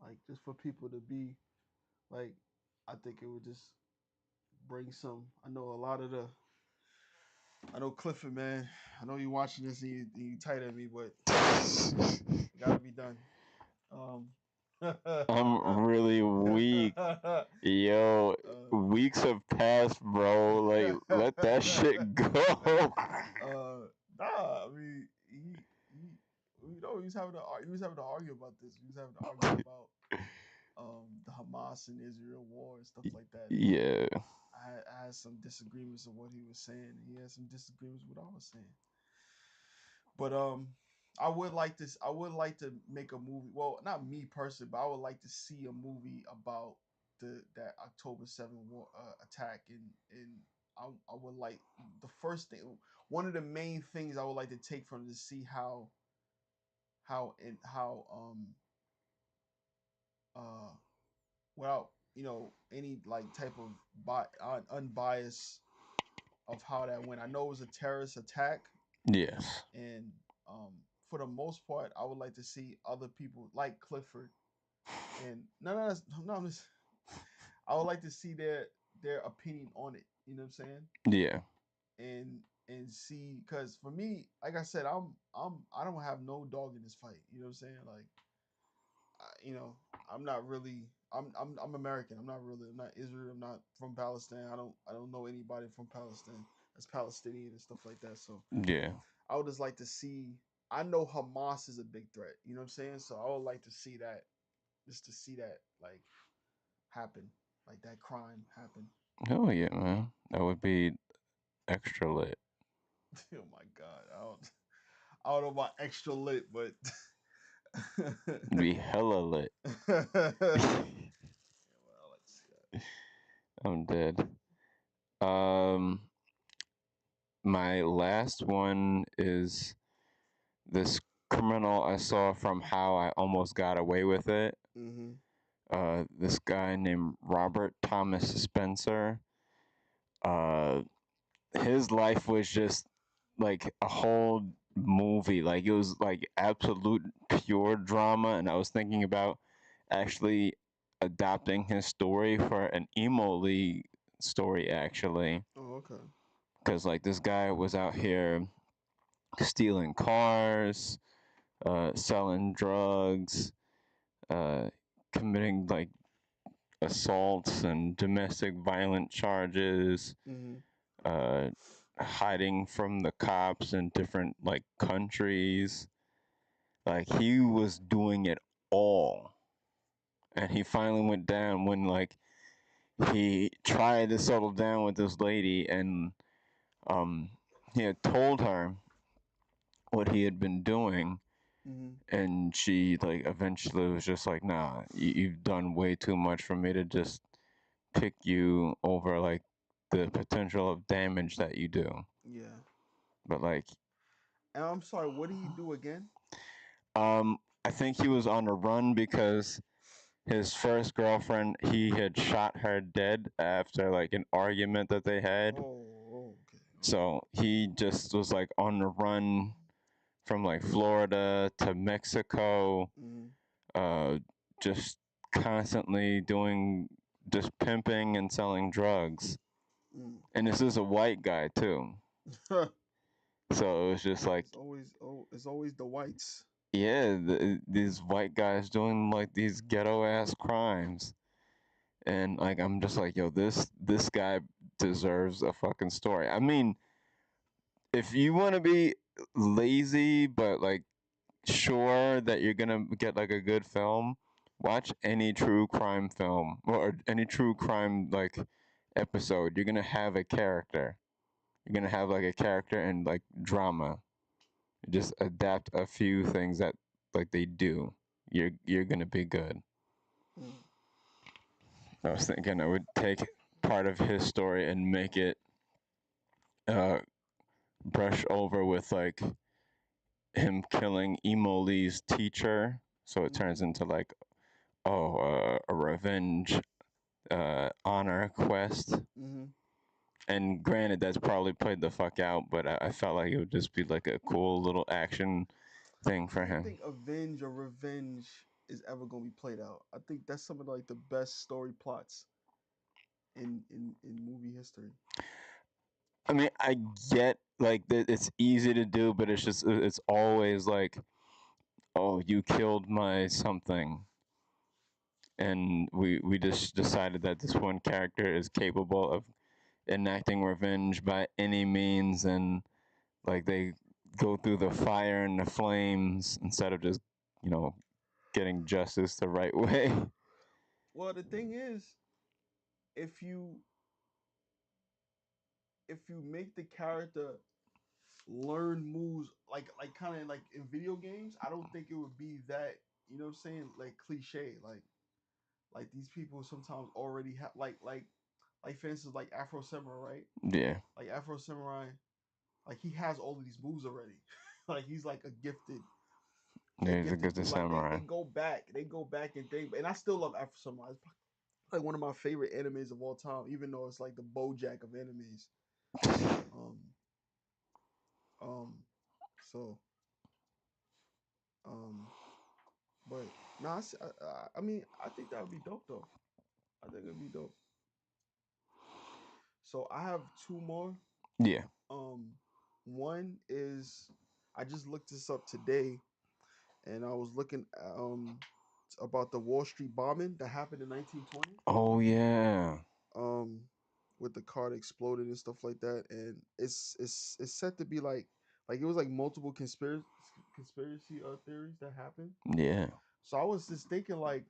Like just for people to be like, I think it would just bring some. I know a lot of the. I know Clifford, man. I know you watching this and you tight at me, but it gotta be done. Um, I'm really weak. Yo, weeks have passed, bro. Like, let that shit go. nah, I mean, he was having he was having to argue about this. He was having to argue about the Hamas and Israel war and stuff like that. And Yeah. I had some disagreements of what he was saying. And he had some disagreements with what I was saying. But I would like to make a movie. Well, not me personally, but I would like to see a movie about that October 7th attack. And I would like the first thing. One of the main things I would like to take from it is see how uh without any like type of unbiased of how that went. I know it was a terrorist attack, Yes. and for the most part, I would like to see other people like Clifford and no, I'm just, I would like to see their opinion on it. You know what I'm saying? Yeah. And see, because for me, like I said, I don't have no dog in this fight. You know what I'm saying? Like, I'm not really. I'm American. I'm not Israel. I'm not from Palestine. I don't know anybody from Palestine that's Palestinian and stuff like that. So Yeah. I would just like to see. I know Hamas is a big threat. You know what I'm saying? So I would like to see that, just to see that like happen, like that crime happen. Oh yeah, man. That would be extra lit. Oh my god, I don't know about extra lit, but Be hella lit. yeah, well, I like to see that. I'm dead. Um, my last one is this criminal I saw from How I Almost Got Away with It. Mm-hmm. This guy named Robert Thomas Spencer. Uh, his life was just like a whole movie. Like it was like absolute pure drama, and I was thinking about actually adapting his story for an emo league story actually, Oh, okay. because like this guy was out here stealing cars, selling drugs, uh, committing like assaults and domestic violent charges, Mm-hmm. uh, hiding from the cops in different like countries. Like he was doing it all, and he finally went down when like he tried to settle down with this lady, and um, he had told her what he had been doing, Mm-hmm. and she like eventually was just like, "Nah, you've done way too much for me to just pick you over like the potential of damage that you do." Yeah. But like, And I'm sorry. What did he do again? I think he was on the run because his first girlfriend, he had shot her dead after like an argument that they had. Oh, okay, okay. So he just was like on the run from like Florida to Mexico, Mm-hmm. uh, just constantly doing just pimping and selling drugs. Mm. And this is a white guy too. So it was just like, It's always the whites. yeah, these white guys doing like these ghetto ass crimes. And like I'm just like, yo, this guy deserves a fucking story. I mean, if you want to be lazy but like sure that you're gonna get like a good film, watch any true crime film or any true crime like episode. You're gonna have a character. You're gonna have like a character and like drama. Just adapt a few things that like they do. You're gonna be good. Mm. I was thinking I would take part of his story and make it uh brush over with like him killing Emoli's teacher, so it turns Mm-hmm. into like a revenge honor quest. Mm-hmm. And granted, that's probably played the fuck out, but I felt like it would just be like a cool little action thing I for don't him. think Avenge or Revenge is ever gonna be played out. I think that's some of like the best story plots in movie history. I mean, I get like that it's easy to do, but it's always like, oh, you killed my something, and we just decided that this one character is capable of enacting revenge by any means, and like they go through the fire and the flames instead of just you know getting justice the right way. Well, the thing is, if you if you make the character learn moves like kind of like in video games, I don't think it would be that, you know what I'm saying, like cliche. Like these people sometimes already have like for instance like Afro Samurai, right? Yeah, Like Afro Samurai, like he has all of these moves already. Like he's like a he's a gifted good dude. Like samurai. they go back and think, and I still love Afro Samurai. It's like one of my favorite animes of all time, even though it's like the BoJack of animes. Um, um, so um, but nah, I mean, I think that would be dope though. I think it'd be dope. So I have two more. Yeah. Um, one is I just looked this up today, and I was looking about the Wall Street bombing that happened in 1920. Oh yeah. Um, with the car that exploded and stuff like that, and it's said to be like it was like multiple conspiracy theories that happened. Yeah. So I was just thinking like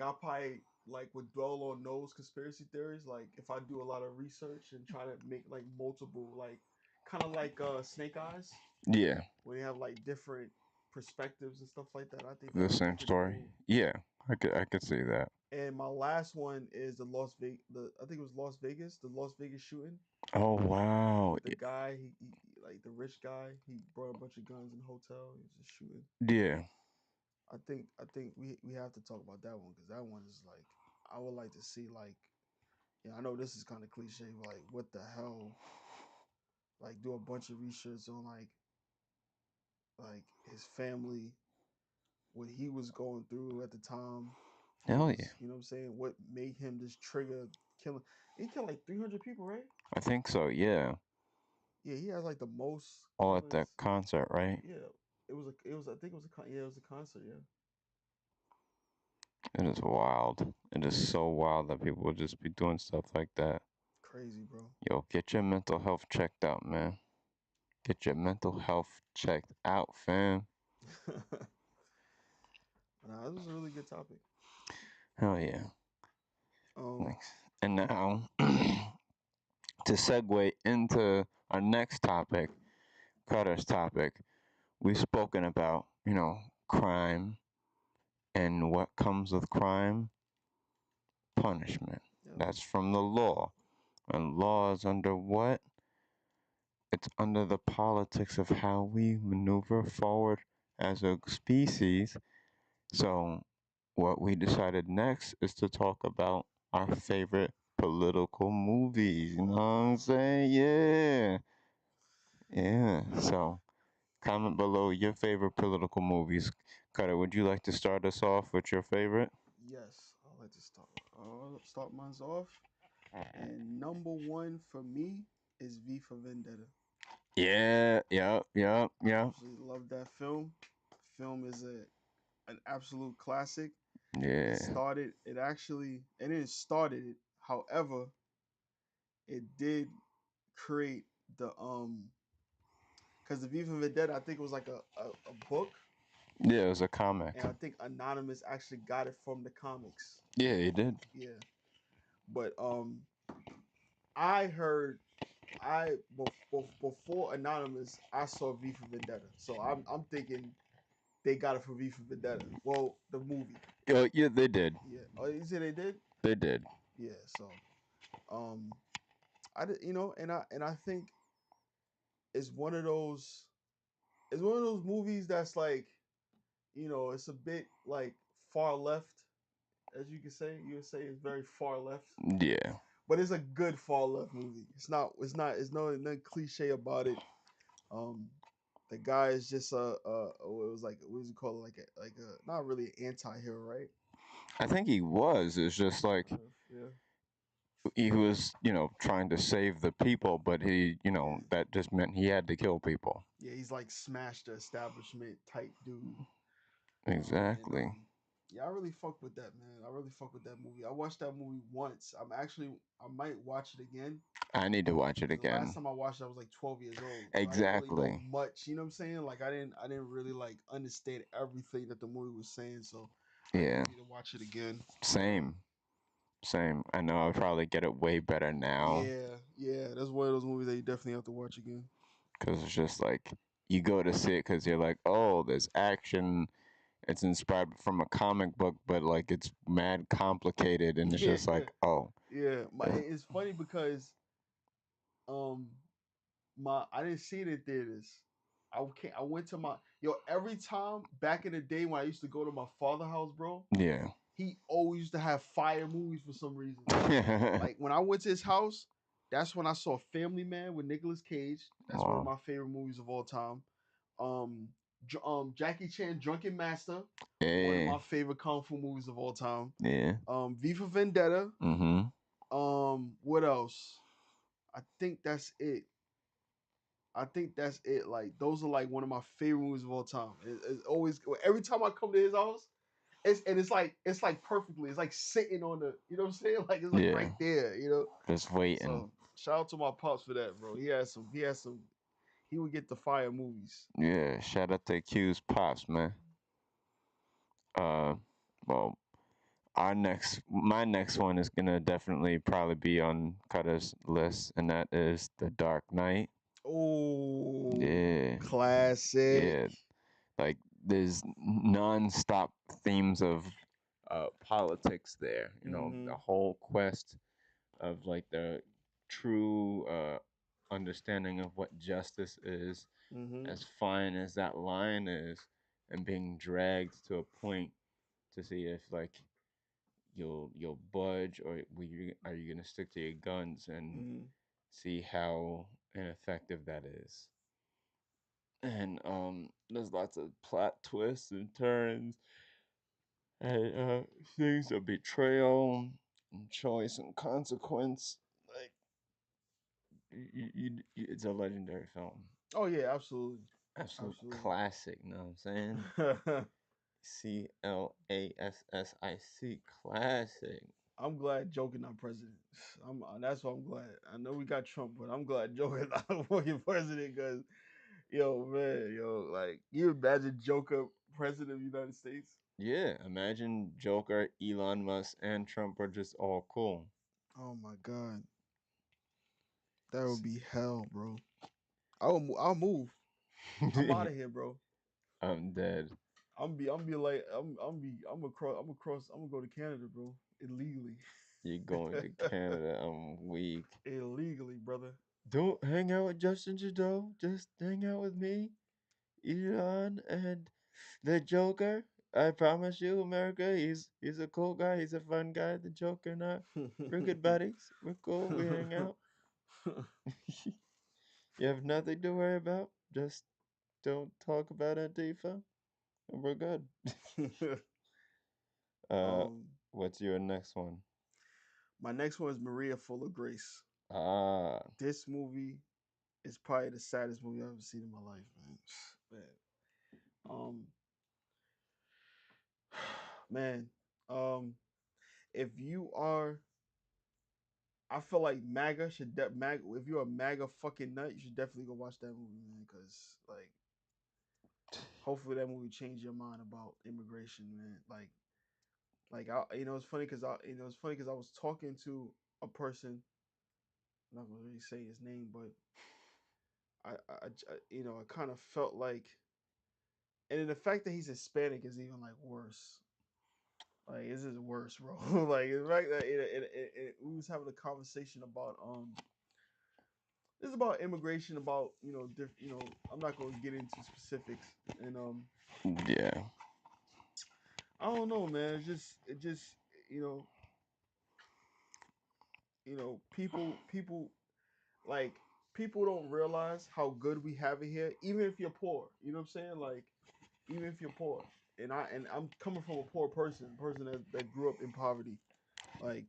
I'll probably like would dwell on those conspiracy theories. Like if I do a lot of research and try to make like multiple like kind of like Snake Eyes, Yeah. where you have like different perspectives and stuff like that. I think that The would be same pretty story. cool. Yeah. I could see that. And my last one is the Las Vegas. The I think it was Las Vegas. The Las Vegas shooting. Oh wow. The guy, like the rich guy, he brought a bunch of guns in the hotel. He was just shooting. Yeah. I think we have to talk about that one because that one is like I would like to see like yeah, I know this is kind of cliche, but like what the hell, like do a bunch of research on like his family, what he was going through at the time. He Hell was, yeah. you know what I'm saying, what made him just trigger killing. He killed like 300 people, right? I think so. Yeah. Yeah, he has like the most All at killings. that concert, right? Yeah, it was I think it was yeah, it was a concert. Yeah, It is wild. It is so wild that people would just be doing stuff like that. crazy, bro. Yo, get your mental health checked out, man. Get your mental health checked out, fam. Nah, this was a really good topic. Hell yeah. Um, Thanks. And now, to segue into our next topic, Carter's topic, we've spoken about, crime and what comes with crime, punishment. yep. That's from the law. And law is under what? It's under the politics of how we maneuver forward as a species. So, what we decided next is to talk about our favorite political movies. You know what I'm saying? Yeah. Yeah. So, comment below your favorite political movies. Cutter, would you like to start us off with your favorite? Yes, I'll let you start. I'll start mine off. And number one for me is V for Vendetta. Yeah, yep, yep, I yep. absolutely love that film. Film is an absolute classic. It Yeah. started. It didn't started it. However, it did create the because the V for Vendetta, I think it was like a book, Yeah, it was a comic. and I think Anonymous actually got it from the comics. Yeah, he did. Yeah, but I heard before Anonymous, I saw V for Vendetta, so I'm thinking they got it for V for Vendetta. Well, the movie. Oh, yeah, they did. Yeah. Oh, you said they did? They did. Yeah. So, um, I did, and I think it's one of those. It's one of those movies that's like, it's a bit like far left, as you could say. You would say it's very far left, Yeah. but it's a good far left movie. It's not. It's not. It's no cliche about it. Um, the guy is just it was like, what was it called, like a not really an anti-hero, right? I think he was. It's just like Yeah, he was, trying to save the people, but he, yeah, that just meant he had to kill people. yeah. He's like smashed the establishment type dude. And Exactly. Yeah, I really fuck with that, man. I really fuck with that movie. I watched that movie once. I might watch it again I need to watch it because the last again. time I watched it, I was like 12 years old, so I didn't really know Exactly. much. You know what I'm saying? Like I didn't really like understand everything that the movie was saying. So I think Yeah. I need to watch it again. Same. Same. I know I'll probably get it way better now Yeah, yeah, that's one of those movies that you definitely have to watch again. because it's just like you go to see it because you're like, oh, there's action. It's inspired from a comic book, but like it's mad complicated, and it's Yeah, just like, oh, yeah. uh, It's funny because um I didn't see it in theaters. I went to my every time back in the day when I used to go to my father's house, bro. yeah. He always used to have fire movies for some reason. Like when I went to his house, that's when I saw Family Man with Nicolas Cage. That's one of Wow. my favorite movies of all time. Um, Jackie Chan, Drunken Master, one of Yeah. my favorite kung fu movies of all time. Yeah. V for Vendetta. Mm-hmm. What else? I think that's it. I think that's it. Like those are like one of my favorite movies of all time. It's always every time I come to his house, it's like perfectly. It's like sitting on the, you know what I'm saying? Like it's like Yeah. right there. Just waiting. So shout out to my pops for that, bro. He had some. He would get the fire movies. Yeah. Shout out to Q's pops, man. Uh, well, my next one is gonna definitely probably be on Cutter's list, and that is The Dark Knight. Oh, Yeah. classic. Yeah. Like there's non-stop themes of politics there. The Mm-hmm. whole quest of like the true understanding of what justice is, Mm-hmm. as fine as that line is, and being dragged to a point to see if like you'll budge or are you gonna stick to your guns and Mm-hmm. see how ineffective that is. And there's lots of plot twists and turns and things of betrayal and choice and consequence. Like it's a legendary film. Oh yeah, absolutely, Absolute absolutely. classic, you know what I'm saying? Classic. Classic. I'm glad Joker not president. That's why I'm glad. I know we got Trump, but I'm glad Joker not fucking president because yo man, like you imagine Joker president of the United States? Yeah, imagine Joker, Elon Musk, and Trump are just all cool. Oh my god, that would be hell, bro. I'll move. I'm out of here, bro. I'm dead. I'm gonna go to Canada, bro. Illegally. You're going to Canada. I'm weak. Illegally, brother. Don't hang out with Justin Trudeau. Just hang out with me, Elon, and the Joker. I promise you, America. He's a cool guy. He's a fun guy. The Joker, not. We're good buddies. We're cool. We hang out. You have nothing to worry about. Just don't talk about Antifa, and we're good. uh, um, what's your next one? my next one is Maria Full of Grace. Ah, This movie is probably the saddest movie I've ever seen in my life, man. Um, man, um, if you are I feel like MAGA should MAGA. If you're a MAGA fucking nut, you should definitely go watch that movie, man. Because like, hopefully that movie changed your mind about immigration, man. It's funny because I was talking to a person. I'm not gonna really say his name, but I kind of felt like, and then the fact that he's Hispanic is even like worse. Like this is worse, bro. Like the fact that we was having a conversation about this is about immigration, about I'm not going to get into specifics, and Yeah. I don't know, man. It just you know people like people don't realize how good we have it here, even if you're poor. You know what I'm saying? Like even if you're poor, and I'm coming from a poor person that grew up in poverty. Like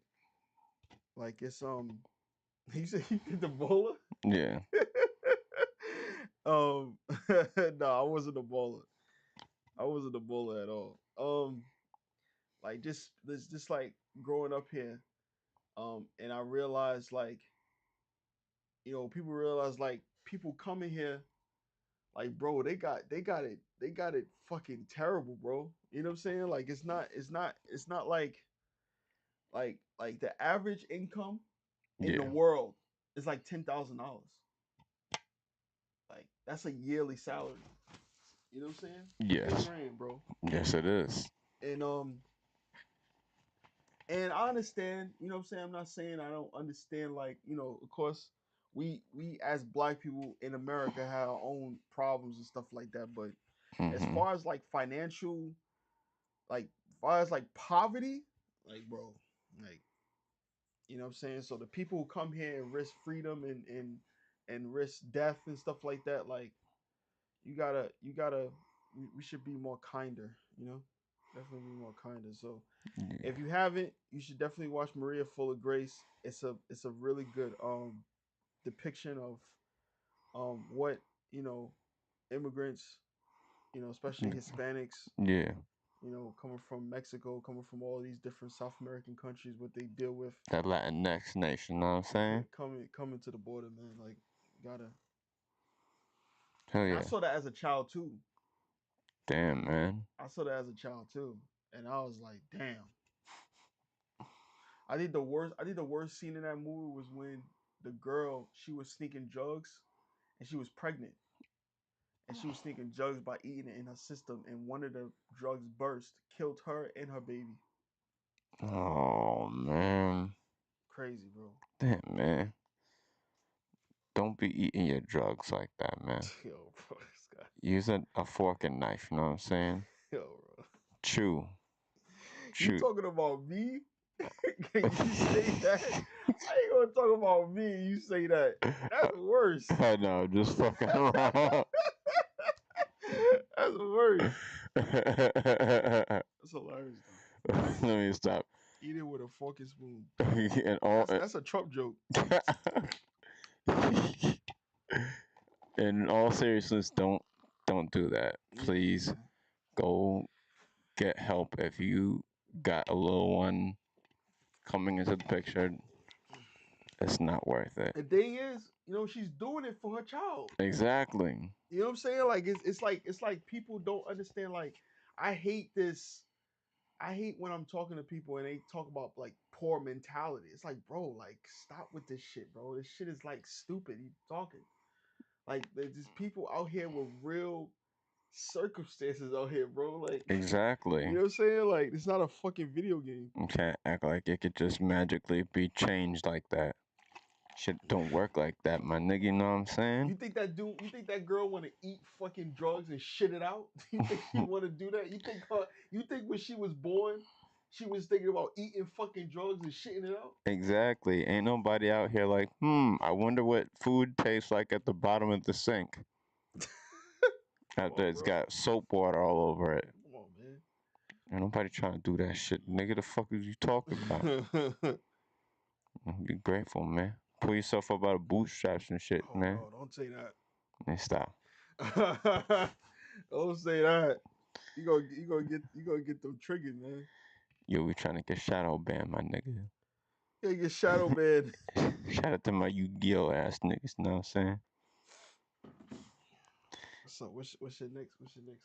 it's you said you did the bowler. Yeah. um, no, I wasn't a bowler. I wasn't a bowler at all. Like just like growing up here, and I realized like people realize like people coming here like bro they got it fucking terrible, bro. You know what I'm saying? Like it's not like the average income in the Yeah. world is like $10,000. Like that's a yearly salary. You know what I'm saying? Ten Yes. grand, bro. Yes, it is. And and I understand. You know what I'm saying? I'm not saying I don't understand. Like of course, we as black people in America have our own problems and stuff like that. But as Mm-hmm. far as like financial, like as far as like poverty, like bro, like what I'm saying. So the people who come here and risk freedom and risk death and stuff like that, like you gotta we should be more kinder, definitely be more kinder. So Yeah. if you haven't, you should definitely watch Maria Full of Grace. It's a really good depiction of what immigrants, especially Hispanics, Yeah. coming from Mexico, coming from all these different South American countries, what they deal with. That Latinx nation, know what I'm Yeah, saying? coming to the border, man. Like gotta. Hell And I yeah. saw that as a child too. Damn, man. I saw that as a child too, and I was like, damn. I think the worst scene in that movie was when the girl she was sneaking drugs and she was pregnant and she was sneaking drugs by eating it in her system and one of the drugs burst, killed her and her baby. Oh, man. Crazy, bro. Damn, man. Don't be eating your drugs like that, man. Yo, bro, this guy. Use a fork and knife, you know what I'm saying? Yo, bro. Chew. You Chew. talking about me? Can you say that? I ain't gonna talk about me. You say that. That's worse. I know, just fucking around. That's worse. Let That's hilarious though. me stop. Eat it with a fork and spoon. and all That's a Trump joke. in all seriousness, don't do that. Yeah, Please man. go get help if you got a little one coming into the picture. It's not worth it. The thing is, she's doing it for her child. Exactly. You know what I'm saying? Like it's like people don't understand. Like I hate this. I hate when I'm talking to people and they talk about like poor mentality. It's like, bro, like stop with this shit, bro. This shit is like stupid. You talking like there's just people out here with real circumstances out here, bro. Like you Exactly. know what I'm saying? Like it's not a fucking video game. You can't act like it could just magically be changed like that. Shit don't work like that, my nigga, you know what I'm saying? You think that girl want to eat fucking drugs and shit it out? You think she want to do that? You think when she was born, she was thinking about eating fucking drugs and shitting it out? Exactly. Ain't nobody out here like, I wonder what food tastes like at the bottom of the sink. Come After on, it's bro. got soap water all over it. Come on, Ain't nobody trying to do that shit. Nigga, the fuck is you talking about? man. Be grateful, man. Pull yourself up out of bootstraps and shit, Oh man. no, don't say And stop. that. Don't say that. You gonna get them triggered, man. Yo, we trying to get shadow banned, my nigga. Yeah, your shadow man. Shout out to my Yu-Gi-Oh ass niggas, know what I'm saying? So what's your next movie?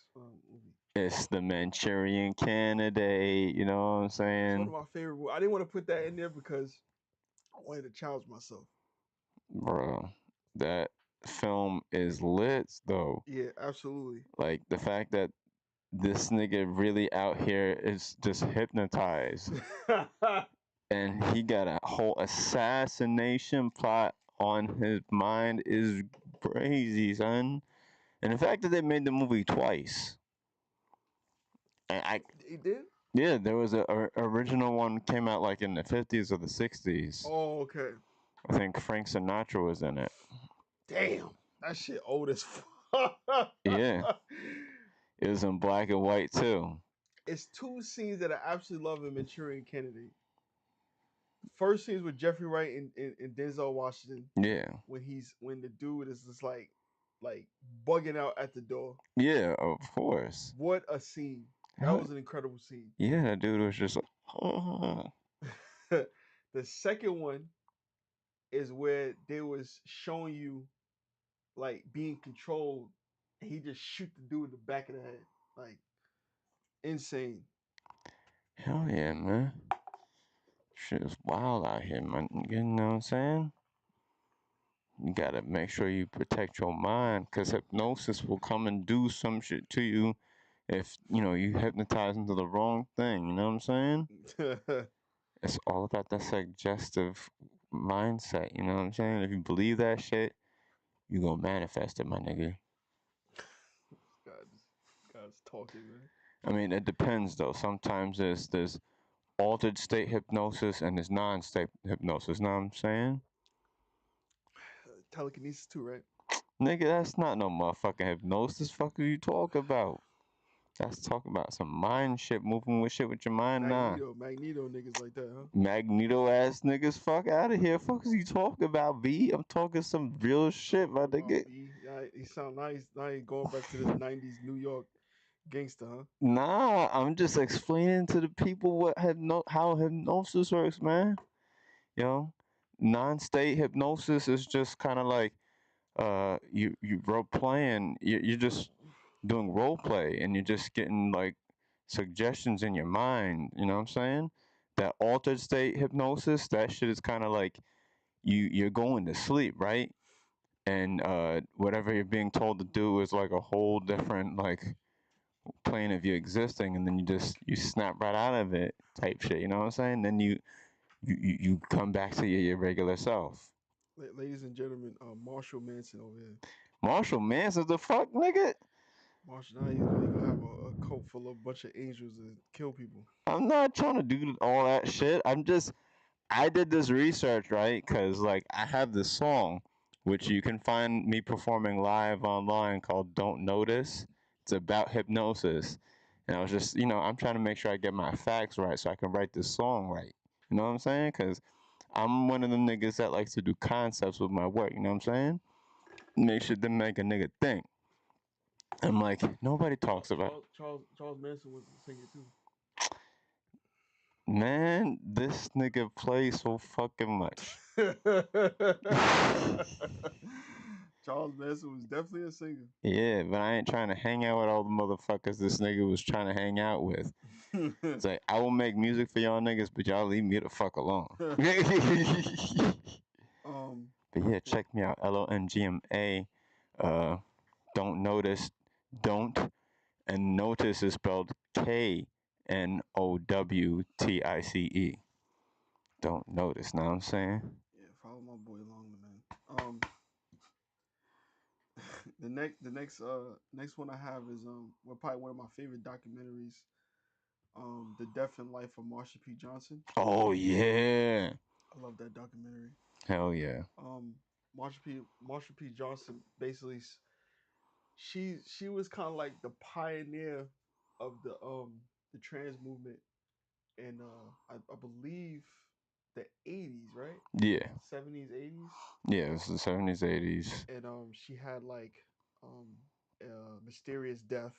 It's the Manchurian Candidate, you know what I'm That's one saying? of my favorite. I didn't want to put that in there because I wanted to challenge myself. Bro, that film is lit though. Yeah, absolutely. Like the fact that this nigga really out here is just hypnotized and he got a whole assassination plot on his mind is crazy, son. And the fact that they made the movie twice. I He did. Yeah, there was a original one came out like in the 50s or the 60s. Oh, okay. I think Frank Sinatra was in it. Damn, that shit old as fuck. Yeah, it was in black and white too. It's two scenes that I absolutely love in Manchurian Candidate. First scenes with Jeffrey Wright and Denzel Washington Yeah, when the dude is just like bugging out at the door. yeah, of course. What a scene! That Hell, was an incredible scene. yeah, that dude was just like, The second one is where they was showing you like being controlled, and he just shoot the dude in the back of the head, like insane. hell yeah, man. Shit is wild out here, man. You know what I'm saying? You gotta make sure you protect your mind, cause hypnosis will come and do some shit to you if you hypnotize into the wrong thing. You know what I'm saying? God, It's all about that suggestive mindset. You know what I'm saying? If you believe that shit, you gonna manifest it, my nigga. God's talking, man. I mean, it depends though. Sometimes there's altered state hypnosis and there's non-state hypnosis. Know what I'm saying? Telekinesis too, right? Nigga, that's not no motherfucking hypnosis. Fuck are you talking about? That's talking about some mind shit, moving with shit with your mind. Nah. Magneto, niggas like that, huh? Magneto ass niggas, fuck out of here. Fuck is you talking about, B? I'm talking some real shit, my Talking about nigga. B. Yeah, he sound nice. Now he going back to this '90s New York gangster, huh? Nah, I'm just explaining to the people how hypnosis works, man. You know, non-state hypnosis is just kind of like you role playing. You're just doing role play, and you're just getting like suggestions in your mind. You know what I'm saying? That altered state hypnosis, that shit is kind of like you're going to sleep, right? And whatever you're being told to do is like a whole different like plane of you existing, and then you snap right out of it type shit. You know what I'm saying? Then you come back to your regular self. Ladies and gentlemen, Marshall Manson over here. Marshall Manson, the fuck, nigga? Marshall, now you know you're gonna have a cult full of a bunch of angels and kill people. I'm not trying to do all that shit. I did this research, right? Because, like, I have this song, which you can find me performing live online called Don't Notice. It's about hypnosis. And I was just, I'm trying to make sure I get my facts right so I can write this song right. You know what I'm saying? Because I'm one of them niggas that likes to do concepts with my work. You know what I'm saying? Make sure to make a nigga think. I'm like, nobody talks about, Charles Manson was a singer too. man, this nigga plays so fucking much. Charles Manson was definitely a singer. Yeah, but I ain't trying to hang out with all the motherfuckers this nigga was trying to hang out with. It's like, I will make music for y'all niggas, but y'all leave me the fuck alone. But um, yeah, check me out. LONGMA. Don't notice. Don't. And notice is spelled KNOWTICE. Don't notice, know what I'm saying? yeah, follow my boy along, man. The next one I have is well, probably one of my favorite documentaries. The Death and Life of Marsha P. Johnson. Oh, yeah. I love that documentary. Hell yeah. Um, Marsha P. Johnson basically she was kind of like the pioneer of the trans movement in I believe the 80s, right? Yeah. 70s, 80s. Yeah, it's the 70s, 80s. And she had like um mysterious death,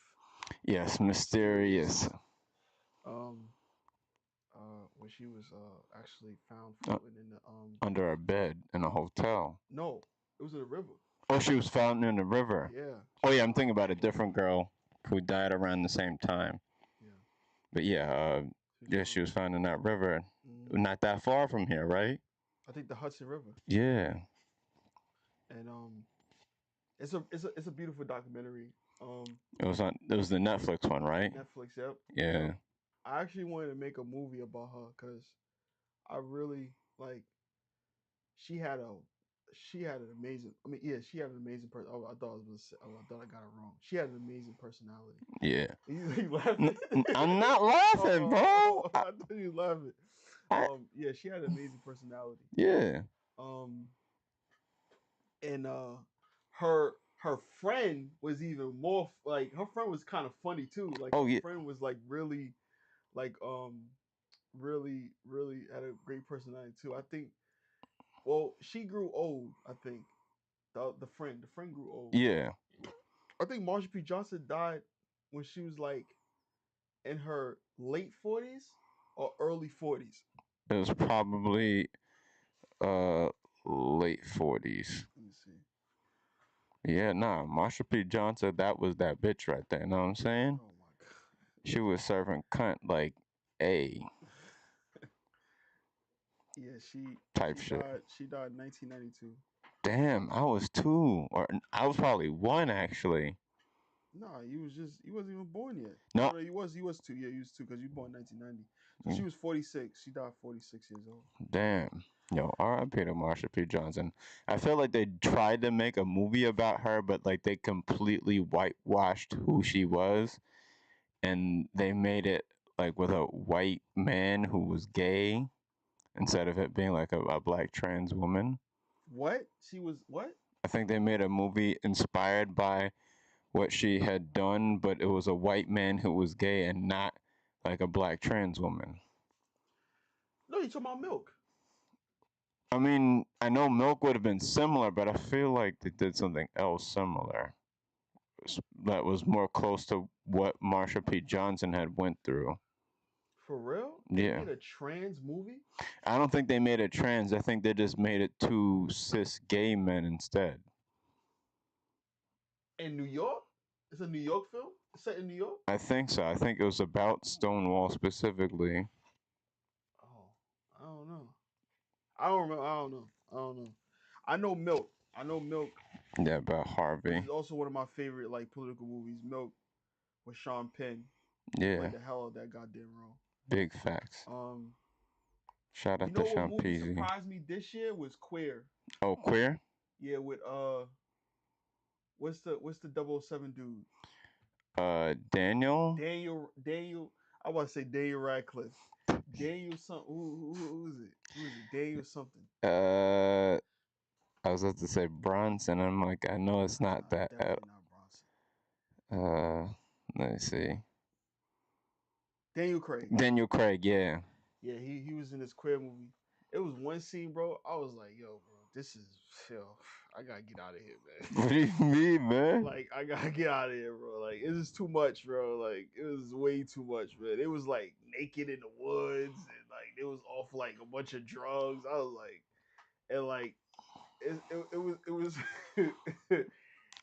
Yes, mysterious mysterious. um when she was actually found Uh, floating in the under a bed in a hotel. no, it was in the river. Oh, she was found in the river. Yeah, Oh she was yeah, I'm found. thinking about a different girl who died around the same time. Yeah, But yeah, she was yeah, she found. was found in that river, Mm, not that far from here, right? I think the Hudson River, Yeah, and it's a beautiful documentary. Um, it was on. It was the Netflix one, right? Netflix. Yep, yep. Yeah, I actually wanted to make a movie about her because I really like. She had a, she had an amazing. I mean, yeah, she had an amazing person. Oh, I thought I was. Oh, I thought I got it wrong. She had an amazing personality. yeah. You laughing? I'm not laughing, bro. I thought you was laughing. I, Yeah, she had an amazing personality. yeah, Um, and her friend was even more like her friend was kind of funny too. Like oh her yeah, friend was like really like really had a great personality too. I think. Well, she grew old. I think the friend grew old. yeah. I think Marsha P. Johnson died when she was like in her late 40s or early 40s. It was probably uh late 40s. Let me see. Yeah, nah, Marsha P. Johnson, that was that bitch right there. You know what I'm saying? Oh my god. She was serving cunt like a Yeah, she type she shit. died. She died in 1992. Damn, I was two, or I was probably one actually. No, you wasn't even born yet. No, Oh no, you was two. Yeah, you was two because you born 1990. So she mm, was 46. She died 46 years old. damn. Yo, R.I.P. to Marsha P. Johnson. I feel like they tried to make a movie about her, but like they completely whitewashed who she was, and they made it like with a white man who was gay instead of it being like a black trans woman. What? She was what? I think they made a movie inspired by what she had done, but it was a white man who was gay and not like a black trans woman. No, you talking about Milk. I mean, I know Milk would have been similar, but I feel like they did something else similar that was more close to what Marsha P. Johnson had went through. For real? They Yeah. made a trans movie I don't think they made it trans. I think they just made it two cis gay men instead. in New York. It's a New York film. It's set in New York. I think so. I think it was about Stonewall specifically. Oh, I don't know. I don't remember. I don't know. I don't know. I know Milk. I know Milk, Yeah, about which Harvey. is also one of my favorite like political movies. Milk with Sean Penn. He Yeah, played the hell out of that goddamn role. big facts. Um, Shout you out to know what Sean movie Peasy. surprised me this year was Queer. Oh, queer? Yeah, with what's the 007 dude? Daniel? Daniel. I want to say Daniel Radcliffe. Daniel something. Who is it? Who is it? Daniel something. Uh, I was about to say Bronson. I'm like, I know it's not Nah, that. definitely not Bronson. Uh, let me see. Daniel Craig. Daniel Craig, yeah. Yeah, he was in this Queer movie. It was one scene, bro. I was like, yo, bro, this is yo, I gotta get out of here, What man. do you mean, man? Like, I gotta get out of here, bro. Like, it was too much, bro. Like, it was way too much, man. It was like naked in the woods, and like it was off like a bunch of drugs. I was like, and like it was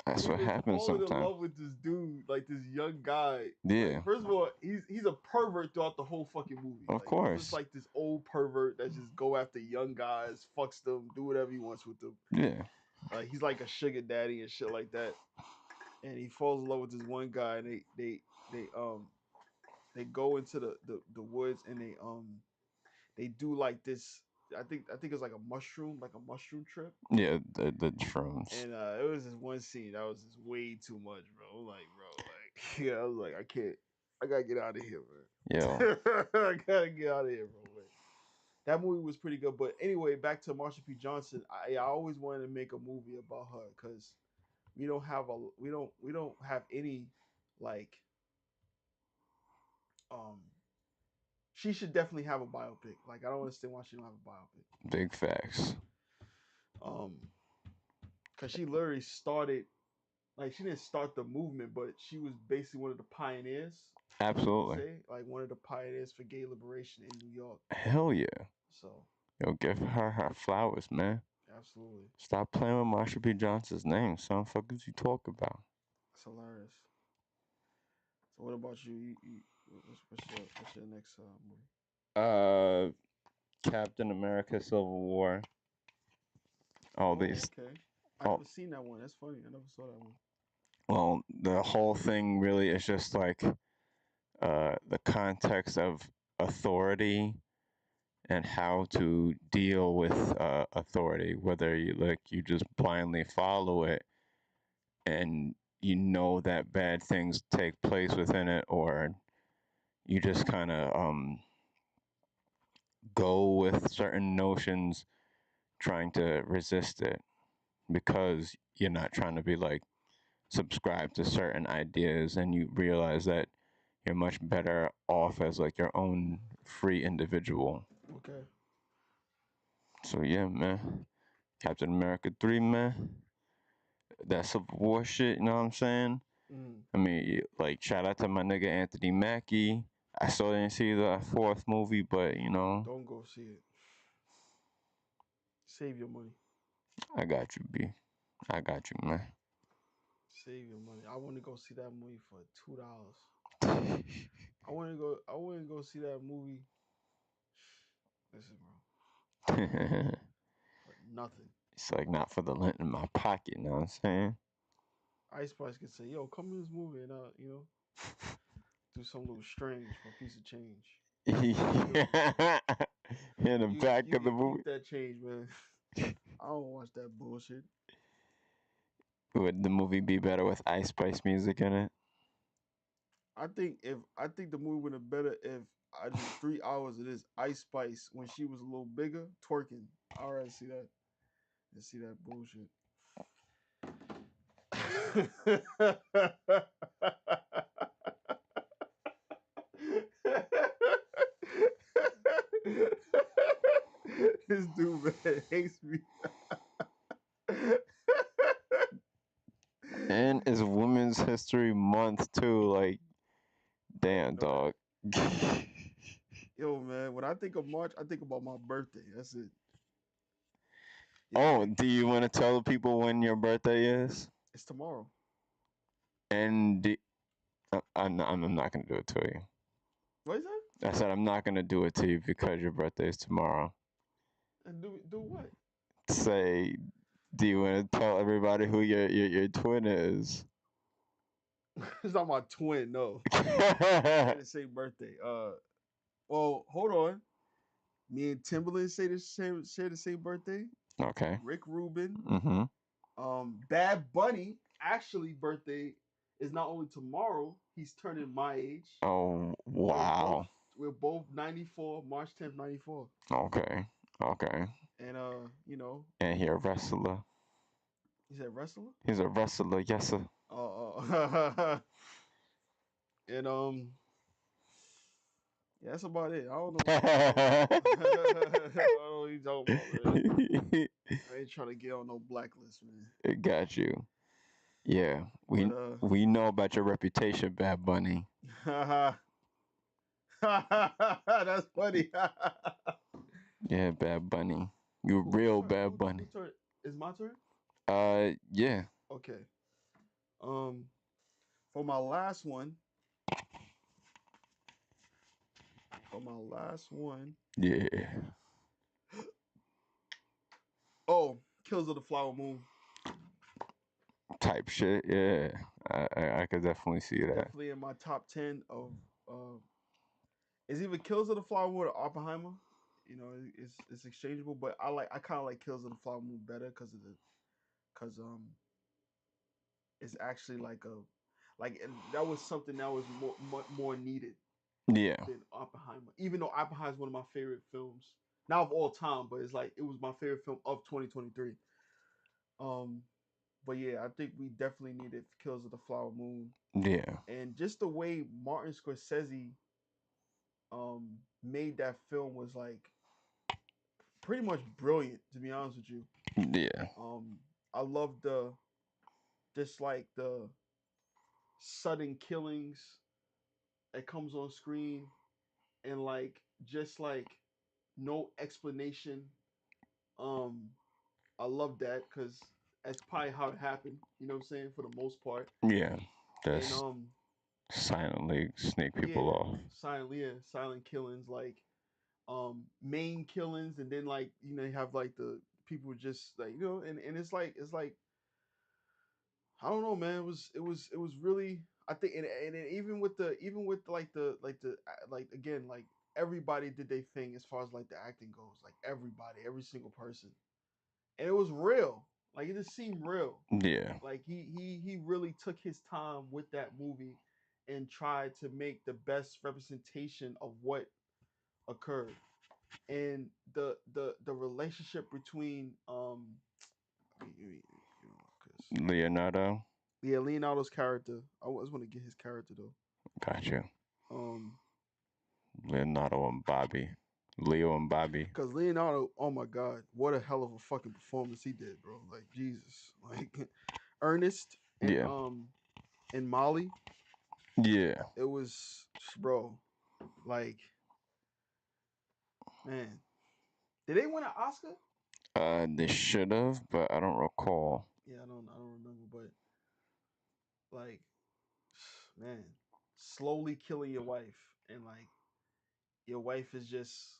That's he what was happens falling in sometimes. love with this dude, like this young guy. Yeah, Like, first of all, he's a pervert throughout the whole fucking movie. of Like, he's just course. like this old pervert that just go after young guys, fucks them, do whatever he wants with them. Yeah, He's like a sugar daddy and shit like that. And he falls in love with this one guy, and they go into the woods, and they do like this. I think it's like a mushroom trip. yeah, the shrooms. And it was this one scene that was just way too much, bro. Like, bro, like, yeah, I was like, I can't, I gotta get out of here, Yo, man. I gotta get out of here, bro. Man. That movie was pretty good, but anyway, back to Marsha P. Johnson. I always wanted to make a movie about her because we don't have any like um. She should definitely have a biopic. Like, I don't understand why she don't have a biopic. big facts. Um, because she literally started like she didn't start the movement, but she was basically one of the pioneers. You could Absolutely. say like one of the pioneers for gay liberation in New York. Hell yeah. So Yo, give her her flowers, man. absolutely, Stop playing with Marsha B. Johnson's name, son. Fuck is you talk about? it's hilarious. So what about you? What's your next movie? Uh, Captain America: Civil War. All Oh, these. okay. I Oh, never seen that one. That's funny. I never saw that one. well, the whole thing really is just like the context of authority and how to deal with authority, whether you just blindly follow it and you know that bad things take place within it, or you just kind of go with certain notions trying to resist it because you're not trying to be like subscribe to certain ideas, and you realize that you're much better off as like your own free individual. Okay. So yeah, man. Captain America 3, man. That Civil War shit, you know what I'm saying? Mm, I mean, like, shout out to my nigga Anthony Mackie. I still didn't see the fourth movie, but, you know, don't go see it. Save your money. I got you, B. I got you, man. Save your money. I want to go see that movie for $2. I want to go. I want to go see that movie. Listen, bro, It's for nothing. like not for the lint in my pocket, you know what I'm saying? Ice Spice could say, "Yo, come in this movie and do some little strange for a piece of change." In You the back you of the can movie. keep that change, man. I don't watch that bullshit. Would the movie be better with Ice Spice music in it? I think the movie would have better if I just 3 hours of this Ice Spice when she was a little bigger twerking. I already see that. And see that bullshit. This dude man hates me. And it's Women's History Month too. Like, I damn, know that. dog. Yo, man, when I think of March, I think about my birthday. That's it. Yeah, Oh, man. do you want to tell the people when your birthday is? It's tomorrow. And I'm not gonna do it to you. What is that? I said I'm not gonna do it to you because your birthday is tomorrow. And do what? Say, do you want to tell everybody who your twin is? It's not my twin, no. Share the same birthday. Well, hold on. Me and Timberland share the same birthday. Okay. Rick Rubin. Mm-hmm. Bad Bunny actually birthday is not only tomorrow. He's turning my age. Oh We're both wow. we're both 94, March 10th, 94. Okay. Okay. And And he a wrestler. he said wrestler. He's a wrestler, yes sir. And yeah, that's about it. I don't know what you talking about. I don't know what you talking about, man. I ain't trying to get on no blacklist, man. It got you. Yeah, But we know about your reputation, Bad Bunny. that's funny. Yeah, Bad Bunny. You Who real turn Bad Bunny. who turn is my turn? Yeah. Okay. Um for my last one, for my last one. Yeah. Oh, Kills of the Flower Moon. Type shit. Yeah. I could definitely see that. Definitely in my top 10 of it's either Kills of the Flower Moon or Oppenheimer. It's exchangeable, but I kind of like Kills of the Flower Moon better because it's actually like that was something that was more needed Yeah. than Oppenheimer. Even though Oppenheimer is one of my favorite films, not of all time, but it's like it was my favorite film of 2023. Um, but yeah, I think we definitely needed Kills of the Flower Moon, Yeah. and just the way Martin Scorsese made that film was like pretty much brilliant. To be honest with you, Yeah. I love the just like the sudden killings that comes on screen, and like just like no explanation. Um, I love that because that's probably how it happened. You know what I'm saying, for the most part. Yeah, And just silently sneak people yeah, off. silent killings, like main killings, and then like you have like the people just like and it's like I don't know, man. It was really, I think, and even with like again, like everybody did their thing as far as like the acting goes, like everybody, every single person, and it was real. Like it just seemed real. Yeah, Like he really took his time with that movie and tried to make the best representation of what occurred. And the relationship between because Leonardo. yeah, Leonardo's character. I was want to get his character though. Got you. Um, Leonardo and Bobby. Leo and Bobby. because Leonardo, oh my god, what a hell of a fucking performance he did, bro. Like Jesus, like Ernest Yeah. and Molly. Yeah. It was, bro. Like, man, did they win an Oscar? They should have, but I don't recall. Yeah, I don't remember, but like, man, slowly killing your wife, and like your wife is just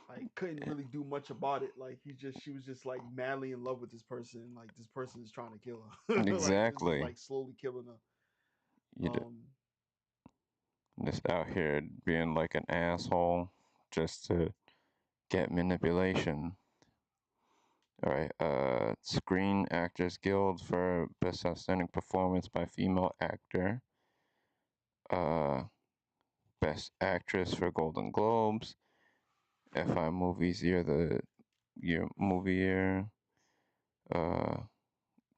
like couldn't really do much about it. Like she was just like madly in love with this person, and like this person is trying to kill her. Like this is Exactly. like slowly killing her. You just out here being like an asshole just to get manipulation. All right. Screen Actors Guild for Best Outstanding Performance by Female Actor. Uh, Best Actress for Golden Globes. FI Movies Year Movie Year. Uh,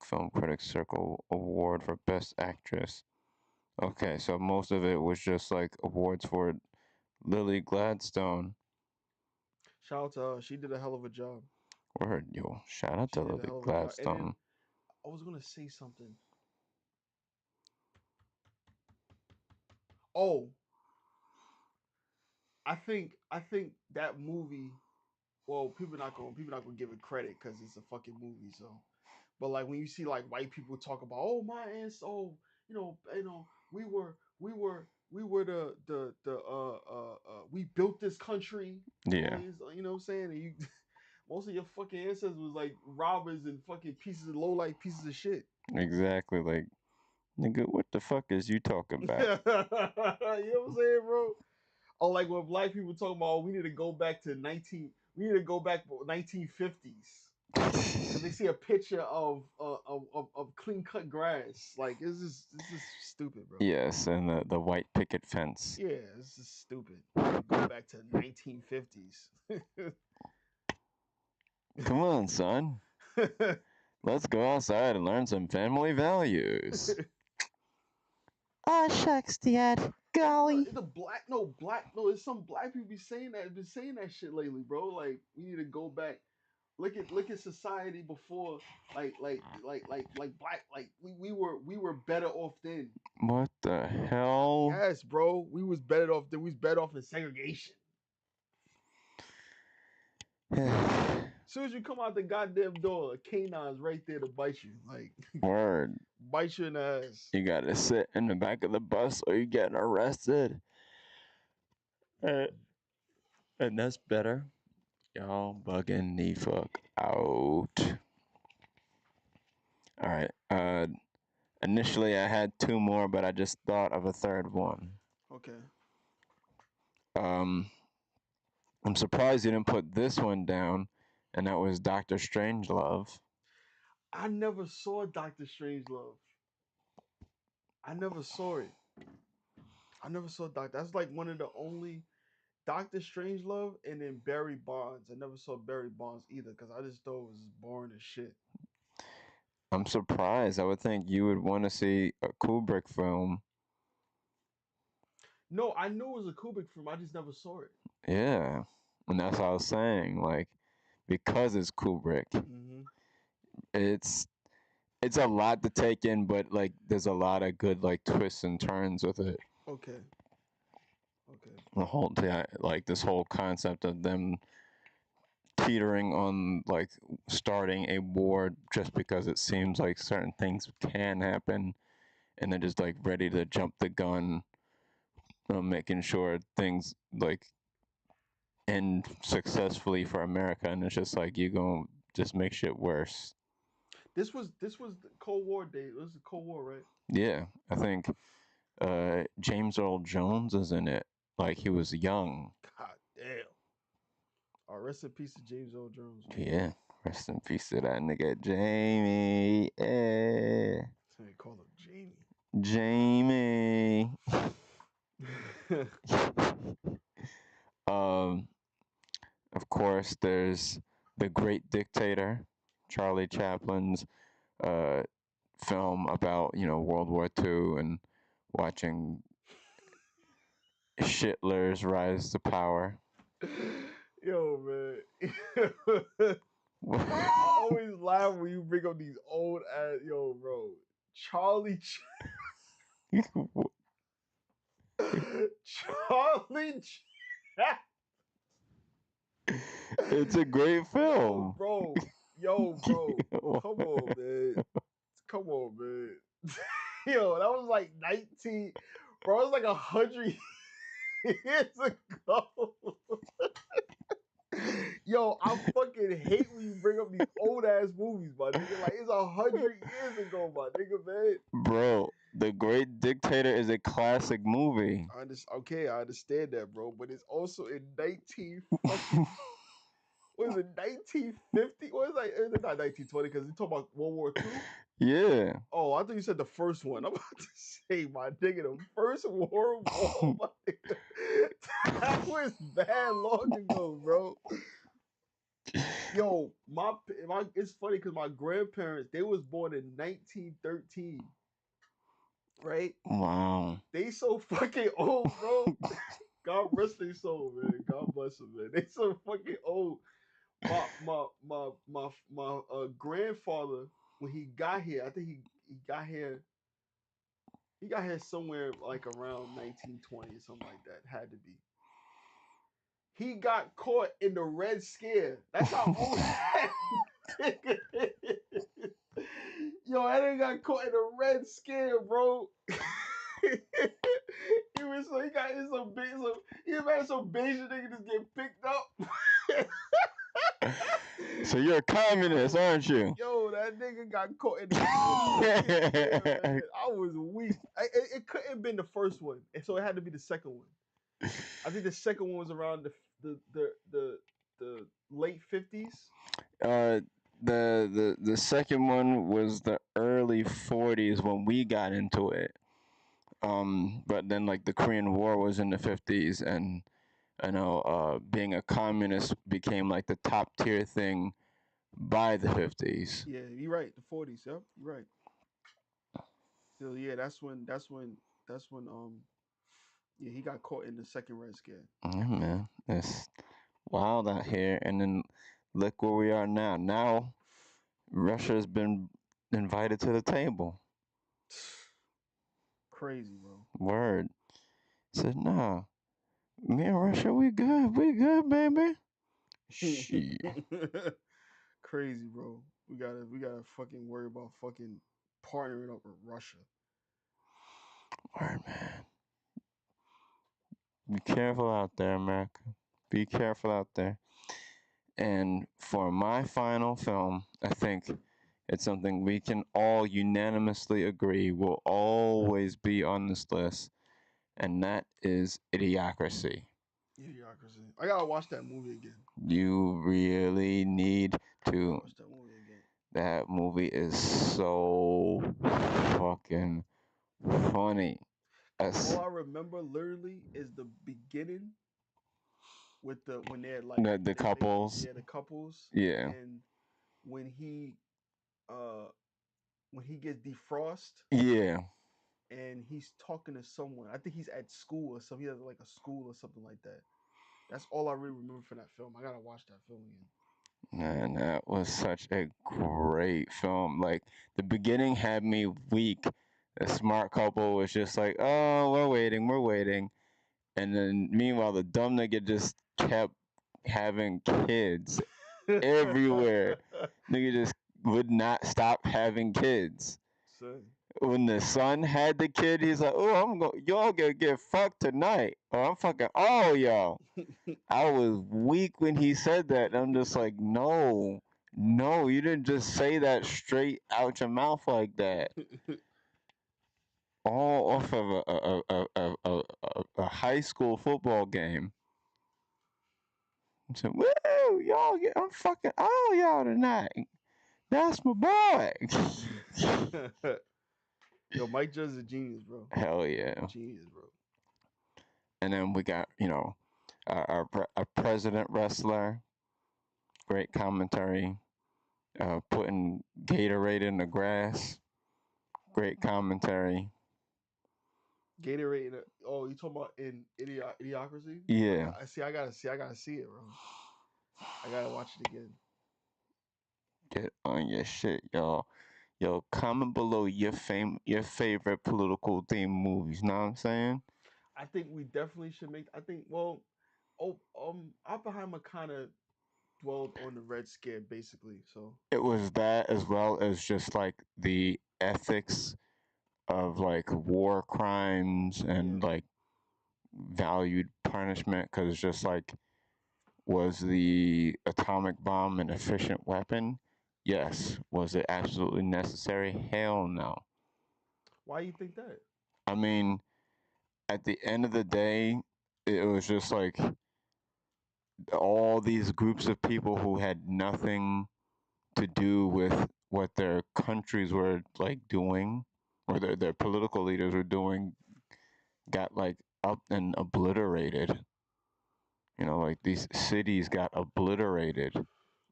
Film Critics Circle Award for Best Actress. Okay, so most of it was just like awards for Lily Gladstone. Shout out to her. She did a hell of a job. Word, yo. Shout out to She did a Lily hell of a job. And then Gladstone. I was gonna say something. Oh, I think that movie. Well, people not gonna give it credit because it's a fucking movie. So, but like when you see like white people talk about, oh my aunts, oh we were we built this country. Yeah, You know what I'm saying? And you most of your fucking ancestors was like robbers and fucking pieces of low life pieces of shit. exactly. Like, nigga, what the fuck is you talking You about? know what I'm saying, bro? Or like when black people talk about, oh, we need to go back to 1950s because they see a picture of clean cut grass. Like this is stupid, bro. Yes, and the white picket fence. Yeah, this is stupid. We need to go back to 1950s. Come on, son. Let's go outside and learn some family values. Ah, shucks, Dad. Like Golly. the black no black no, there's some black people been saying that shit lately, bro. Like we need to go back. Look at society before, like black, like we were better off then. What the hell? Yes, bro, we was better off then. We was better off in segregation. As soon as you come out the goddamn door, a canine's right there to bite you, like Word. bite you in the ass. You gotta sit in the back of the bus or you're getting arrested. Uh, and that's better. Y'all bugging the fuck out. Alright. Initially I had two more, but I just thought of a third one. Okay, Um, I'm surprised you didn't put this one down, and that was Doctor Strangelove. I never saw Doctor Strangelove. I never saw it. I never saw Doctor. That's like one of the only Doctor Strangelove, and then Barry Bonds. I never saw Barry Bonds either because I just thought it was boring as shit. I'm surprised. I would think you would want to see a Kubrick film. No, I knew it was a Kubrick film. I just never saw it. Yeah. And that's what I was saying. Like, because it's Kubrick, Mm-hmm. it's it's a lot to take in, but like there's a lot of good like twists and turns with it. Okay. Okay. The whole like this whole concept of them teetering on like starting a war just because it seems like certain things can happen, and they're just like ready to jump the gun, making sure things like end successfully for America, and it's just like you gonna just make shit worse. This was the Cold War day. It was the Cold War, right? Yeah, I think James Earl Jones is in it. Like he was young. God damn. All right, rest in peace to James Earl Jones, man. Yeah, rest in peace to that nigga Jamie. Eh. Somebody call him Jamie. Jamie. um, of course, there's the Great Dictator, Charlie Chaplin's uh, film about World War II and watching Hitler's rise to power. Yo, man. I always laugh when you bring up these old ass, yo, bro. Charlie, Charlie, It's a great yo, film. bro, come on, man, come on, man. Yo, that was like 19, bro. It was like 100 years ago. Yo, I fucking hate when you bring up these old ass movies, my nigga. Like it's 100 years ago, my nigga, man. Bro, The Great Dictator is a classic movie. Okay, I understand that, bro. But it's also in 19 fucking what is it, 1950? What is that? It's not 1920 because you talking about World War II. Yeah. Oh, I thought you said the first one. I'm about to say, my nigga, the first World War, my nigga. That was bad long ago, bro. Yo, it's funny because my grandparents, they was born in 1913, right? Wow. They so fucking old, bro. God rest their soul, man. God bless them, man. They so fucking old. My grandfather, when he got here, I think he got here. He got here somewhere like around 1920 or something like that. Had to be. He got caught in the Red Scare. That's how old that nigga is. Yo, that nigga got caught in the Red Scare, bro. He got in some big some he had some Bayesian nigga just get picked up. So you're a communist, aren't you? Yo, that nigga got caught in the fucking scare, man. I was weak. It couldn't have been the first one, and so it had to be the second one. I think the second one was around the late 50s. uh, the second one was the early 40s when we got into it. But then like the Korean War was in the 50s, and I know being a communist became like the top tier thing by the 50s. Yeah, you're right. The 40s. Yep, you're right. So yeah, that's when yeah, he got caught in the second Red Scare. Yeah, man, it's wild out here. And then look where we are now. Now Russia's been invited to the table. Crazy, bro. Word. Said, nah, me and Russia, we good. We good, baby. Shit. Crazy, bro. We gotta fucking worry about fucking partnering up with Russia. Word, man. Be careful out there, America. Be careful out there. And for my final film, I think it's something we can all unanimously agree will always be on this list, and that is Idiocracy. Idiocracy. I gotta watch that movie again. You really need I gotta to. watch that movie again. That movie is so fucking funny. All As I remember literally is the beginning with the when they're like the couples. yeah, the couples, Yeah. and when he uh when he gets defrost Yeah. and he's talking to someone. I think he's at school or something. He has like a school or something like that. That's all I really remember from that film. I gotta watch that film again. Man, that was such a great film. Like the beginning had me weak. The smart couple was just like, "Oh, we're waiting," and then meanwhile the dumb nigga just kept having kids everywhere. Nigga just would not stop having kids. Son. When the son had the kid, he's like, "Oh, y'all gonna get fucked tonight, or I'm fucking all y'all." I was weak when he said that. I'm just like, no, no, you didn't just say that straight out your mouth like that. All off of a high school football game. I said, woo, I'm fucking all y'all tonight. That's my boy. Yo, Mike Judge is a genius, bro. Hell yeah. Genius, bro. And then we got, our president wrestler, great commentary, putting Gatorade in the grass, great commentary. Gatorade. Oh, you talking about in Idiocracy? Yeah. I gotta see it, bro. I gotta watch it again. Get on your shit, y'all. Yo, comment below your favorite political themed movies. Know what I'm saying? I think we definitely should make. I think. Well, oh, Oppenheimer kind of dwelled on the Red Scare basically. So It was that as well as just like the ethics of like war crimes yeah. and like valued punishment, because it's just like, was the atomic bomb an efficient weapon? Yes. Was it absolutely necessary? Hell no. Why you think that? I mean, at the end of the day, it was just like all these groups of people who had nothing to do with what their countries were like doing, or their political leaders were doing, got like up and obliterated. Like these cities got obliterated.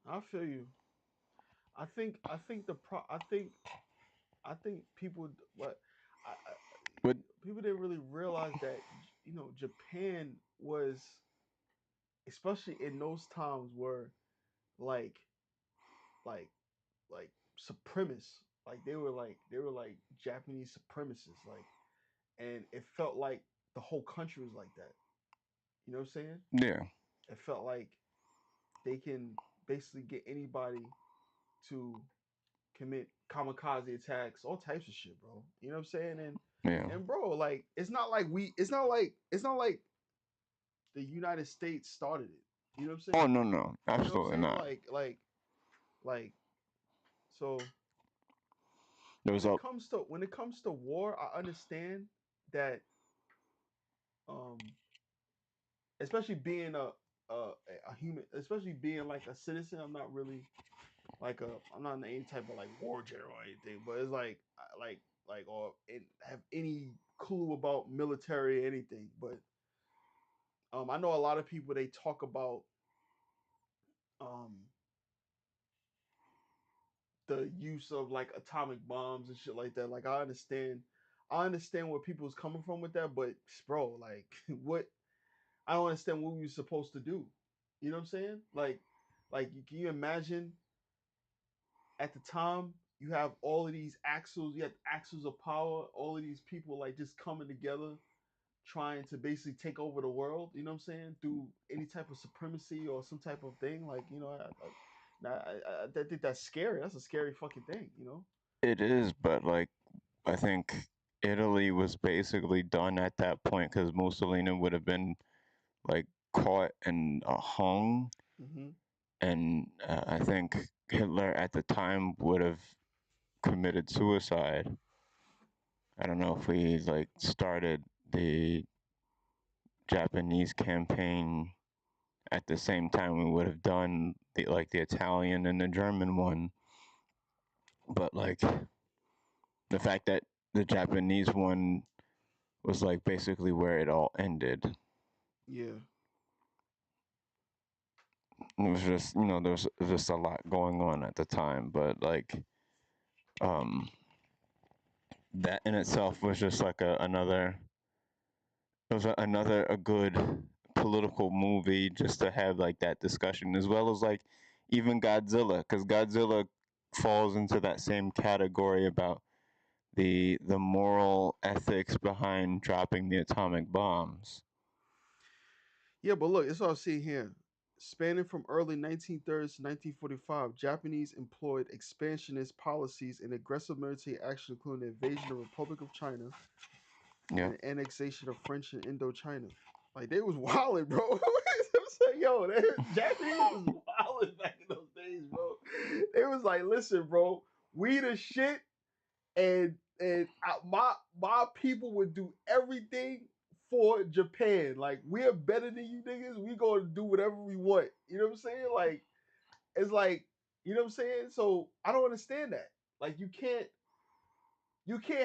I feel you. I think the pro. I think people what I But people didn't really realize that Japan was, especially in those times, were like like like supremacists. Like they were like Japanese supremacists. Like, and it felt like the whole country was like that. You know what I'm saying? yeah, It felt like they can basically get anybody to commit kamikaze attacks, all types of shit, bro. You know what I'm saying? And yeah. and bro, like it's not like the United States started it. You know what I'm Oh saying? no, no, You know what I'm absolutely saying? not. Like so There was a when it comes to war, I understand that um especially being a human, especially being like a citizen. I'm not in any type of like war general or anything, but it's like or have any clue about military or anything. But I know a lot of people, they talk about um the use of like atomic bombs and shit like that. Like I understand where people's coming from with that, but bro, like what, I don't understand what we were supposed to do. You know what I'm saying? Like can you imagine at the time you have all of these axles, you have axles of power, all of these people like just coming together trying to basically take over the world, you know what I'm saying? Through any type of supremacy or some type of thing. Like, I think that's scary. That's a scary fucking thing. It is, but like I think Italy was basically done at that point because Mussolini would have been like caught and hung, Mm-hmm. and I think Hitler at the time would have committed suicide. I don't know if we like started the Japanese campaign at the same time. We would have done the Italian and the German one, but like the fact that the Japanese one was like basically where it all ended. Yeah. It was just, there was just a lot going on at the time, but like um that in itself was just like another, it was another a good political movie just to have like that discussion, as well as like even Godzilla, because Godzilla falls into that same category about the moral ethics behind dropping the atomic bombs. Yeah, but look, it's what I see here. Spanning from early 1930s to 1945, Japanese employed expansionist policies and aggressive military action, including the invasion of the Republic of China Yeah. and annexation of French and Indochina. Like they was wilding, bro. I'm saying, yo, Japanese was wilding back in those days, bro. They was like, listen, bro, we the shit, and my people would do everything for Japan. Like we're better than you niggas. We gonna do whatever we want. You know what I'm saying? Like it's like you know what I'm saying. So I don't understand that. Like you can't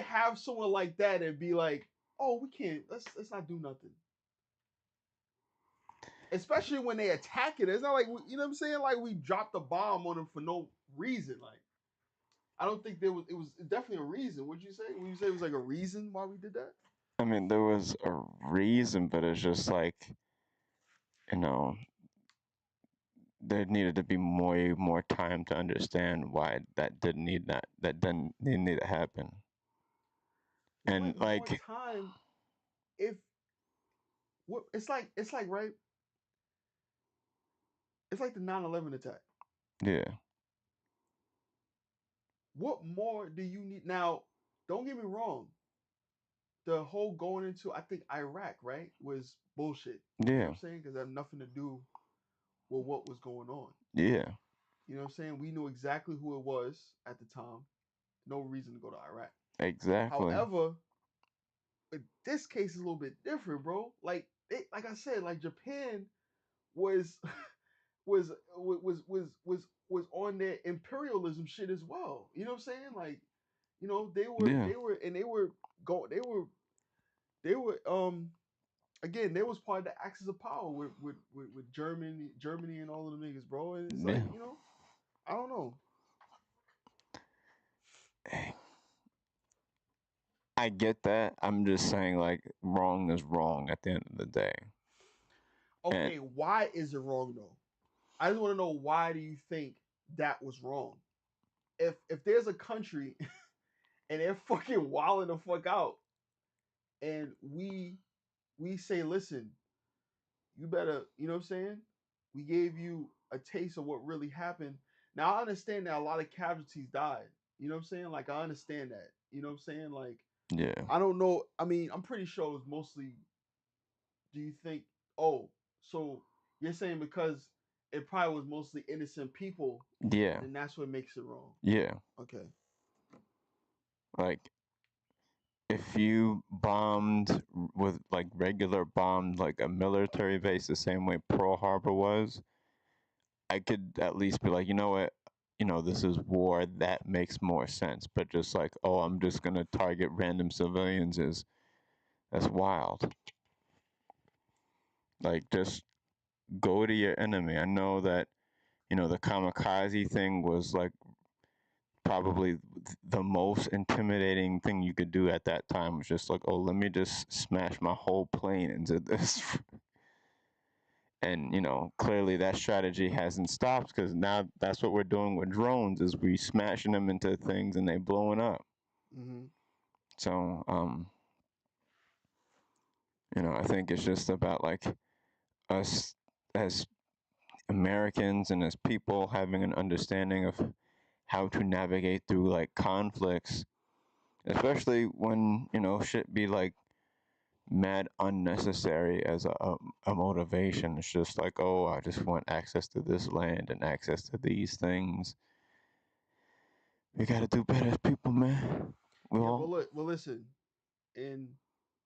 have someone like that and be like, oh, we can't. Let's not do nothing. Especially when they attack it. It's not like you know what I'm saying. Like we dropped a bomb on them for no reason. Like I don't think there was. It was definitely a reason. Would you say? Would you say it was like a reason why we did that? I mean, there was a reason, but it's just like, you know, there needed to be more time to understand why that didn't need to happen. And What more like, time if what it's like right? It's like the 9/11 attack. yeah, What more do you need now? Don't get me wrong. The whole going into I think Iraq, right, was bullshit. You know yeah, what I'm saying? Because it had nothing to do with what was going on. yeah, You know what I'm saying? We knew exactly who it was at the time. No reason to go to Iraq. exactly, However, but this case is a little bit different, bro. Like I said, like Japan was was on their imperialism shit as well. You know what I'm saying? Like, you know, they were yeah, they were and they were go they were again they was part of the axis of power with Germany and all of the niggas, bro. And it's yeah. like, you know, I don't know. I get that. I'm just saying, like, wrong is wrong at the end of the day. And Okay, why is it wrong though? I just want to know why do you think that was wrong? If there's a country and they're fucking wilding the fuck out, and we say, listen, you better, you know what I'm saying? We gave you a taste of what really happened. Now I understand that a lot of casualties died. You know what I'm saying? Like I understand that. You know what I'm saying? Like yeah, I don't know. I mean, I'm pretty sure it was mostly. Do you think? Oh, so you're saying because it probably was mostly innocent people, yeah, then that's what makes it wrong. yeah. Okay. Like, if you bombed with like regular bombed like a military base the same way Pearl Harbor was, I could at least be like, you know what, this is war. That makes more sense. But just like, oh, I'm just gonna target random civilians is that's wild. Like, just go to your enemy. I know that the kamikaze thing was like probably the most intimidating thing you could do at that time was just like, oh, let me just smash my whole plane into this. And clearly that strategy hasn't stopped because now that's what we're doing with drones is we smashing them into things and they blowing up. Mm-hmm. So I think it's just about like us as Americans and as people having an understanding of how to navigate through like conflicts, especially when shit be like mad unnecessary as a motivation. It's just like, oh, I just want access to this land and access to these things. We gotta do better as people, man. We Yeah, but all. look, well, listen, and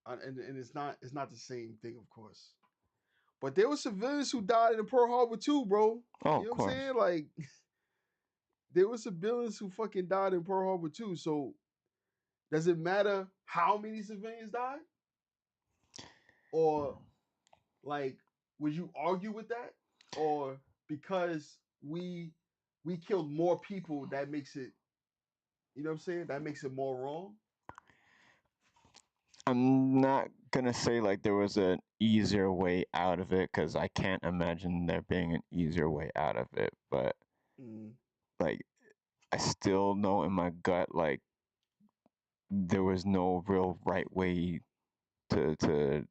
and it's not the same thing, of course. But there were civilians who died in Pearl Harbor too, bro. Oh, You of know what I'm course. saying? Like there were civilians who fucking died in Pearl Harbor too. So does it matter how many civilians died, or like would you argue with that, or because we killed more people that makes it, you know what I'm saying? That makes it more wrong. I'm not gonna say like there was an easier way out of it because I can't imagine there being an easier way out of it. But Mm. Like I still know in my gut like there was no real right way to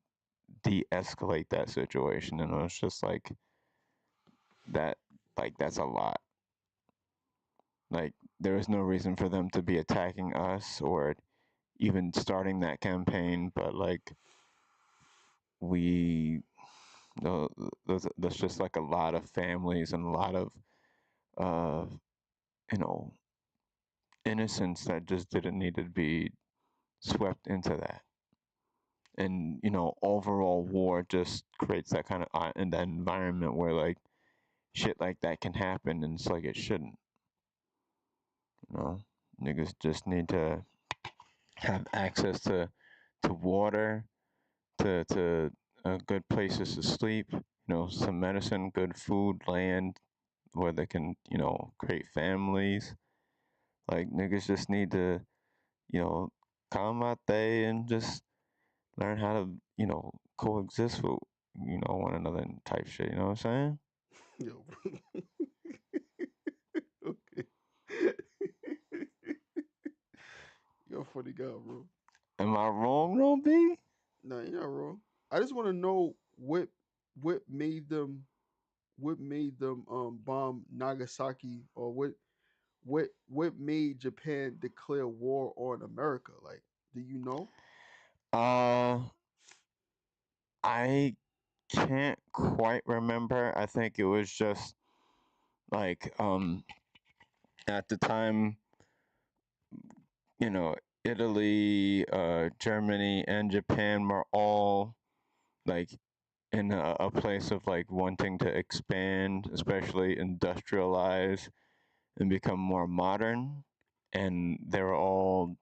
de-escalate that situation, and it was just that that's a lot. Like there was no reason for them to be attacking us or even starting that campaign, but like we no, there's just like a lot of families and a lot of uh you know innocence that just didn't need to be swept into that. And overall war just creates that kind of in that environment where like shit like that can happen, and it's like it shouldn't. You know, niggas just need to have access to water, to good places to sleep, some medicine, good food, land where they can, create families. Like niggas just need to, you know, come out there and just learn how to, coexist with, one another and type shit. You know what I'm saying? Yo, okay. You're a funny guy, bro. Am I wrong, though, B? Nah, you're not wrong. I just want to know what made them bomb Nagasaki, or what made Japan declare war on America? Like, do you know? Uh, I can't quite remember. I think it was just like at the time, you know, Italy, Germany, and Japan were all like in a place of like wanting to expand, especially industrialize and become more modern. And they were all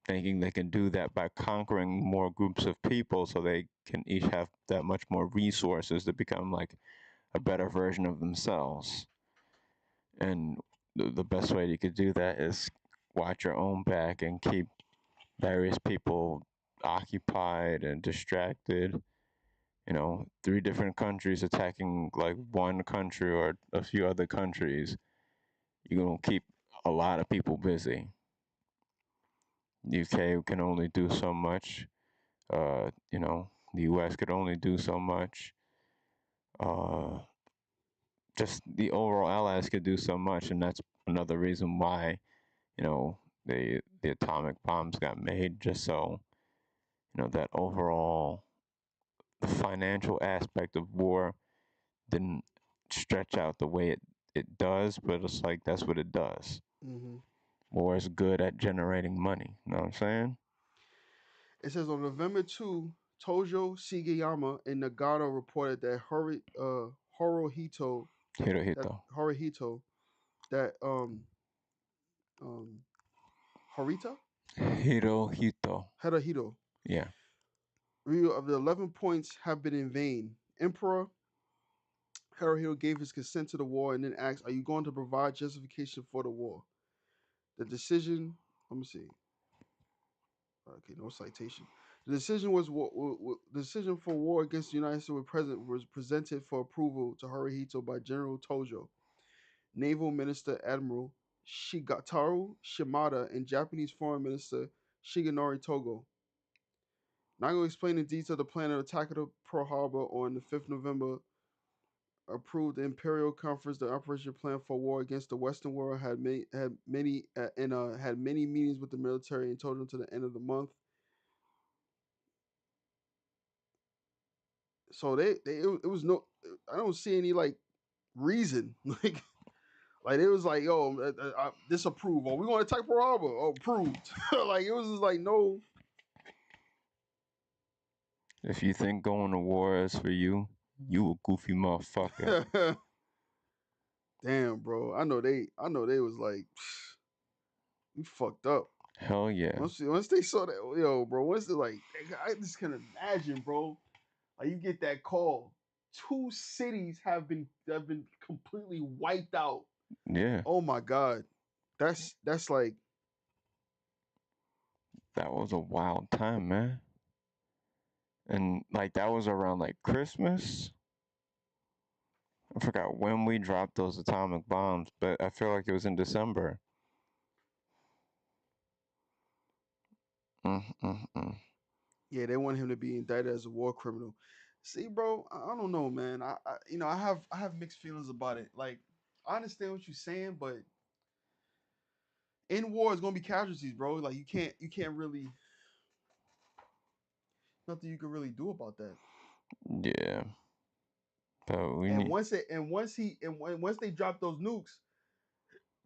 thinking they can do that by conquering more groups of people so they can each have that much more resources to become like a better version of themselves. And the best way you could do that is watch your own back and keep various people occupied and distracted. Three different countries attacking like one country or a few other countries, you're gonna keep a lot of people busy. UK can only do so much. The US could only do so much. Uh, just the overall allies could do so much, and that's another reason why the atomic bombs got made, just so that overall the financial aspect of war didn't stretch out the way it does, but it's like that's what it does. Hmm. War is good at generating money. You know what I'm saying? It says on November 2, Tojo Shigeyama and Nagano reported that Horohito that Hirohito. Haruhito that um Harita Hirohito. Haruhito Yeah. review of the 11 points have been in vain. Emperor Haruhito gave his consent to the war and then asked, "Are you going to provide justification for the war?" The decision. Let me see. Okay, no citation. The decision the decision for war against the United States was presented for approval to Haruhito by General Tojo, Naval Minister Admiral Shigataru Shimada, and Japanese Foreign Minister Shigenori Togo. Now I'm going to explain in detail the plan of attack of Pearl Harbor on the 5th November. Approved the Imperial Conference. The operation plan for war against the Western world had many meetings with the military and told them to the end of the month. So it was no. I don't see any like reason like it was like, yo, disapprove, or we want to attack Pearl Harbor, or approved. Like it was just like no. If you think going to war is for you, you a goofy motherfucker. Damn, bro. I know they was like, you fucked up. Hell yeah. Once they saw that, yo, bro. Once they like, I just can imagine, bro. Like you get that call, two cities have been completely wiped out. Yeah. Oh my god, that's like, That was a wild time, man. And like that was around like Christmas. I forgot when we dropped those atomic bombs, but I feel like it was in December. Mm. Yeah, they want him to be indicted as a war criminal. See, bro, I don't know, man. I have mixed feelings about it. Like, I understand what you're saying, but in war, it's gonna be casualties, bro. Like, you can't really nothing you can really do about that. Yeah, but we And need. once it and once he and when, once they dropped those nukes,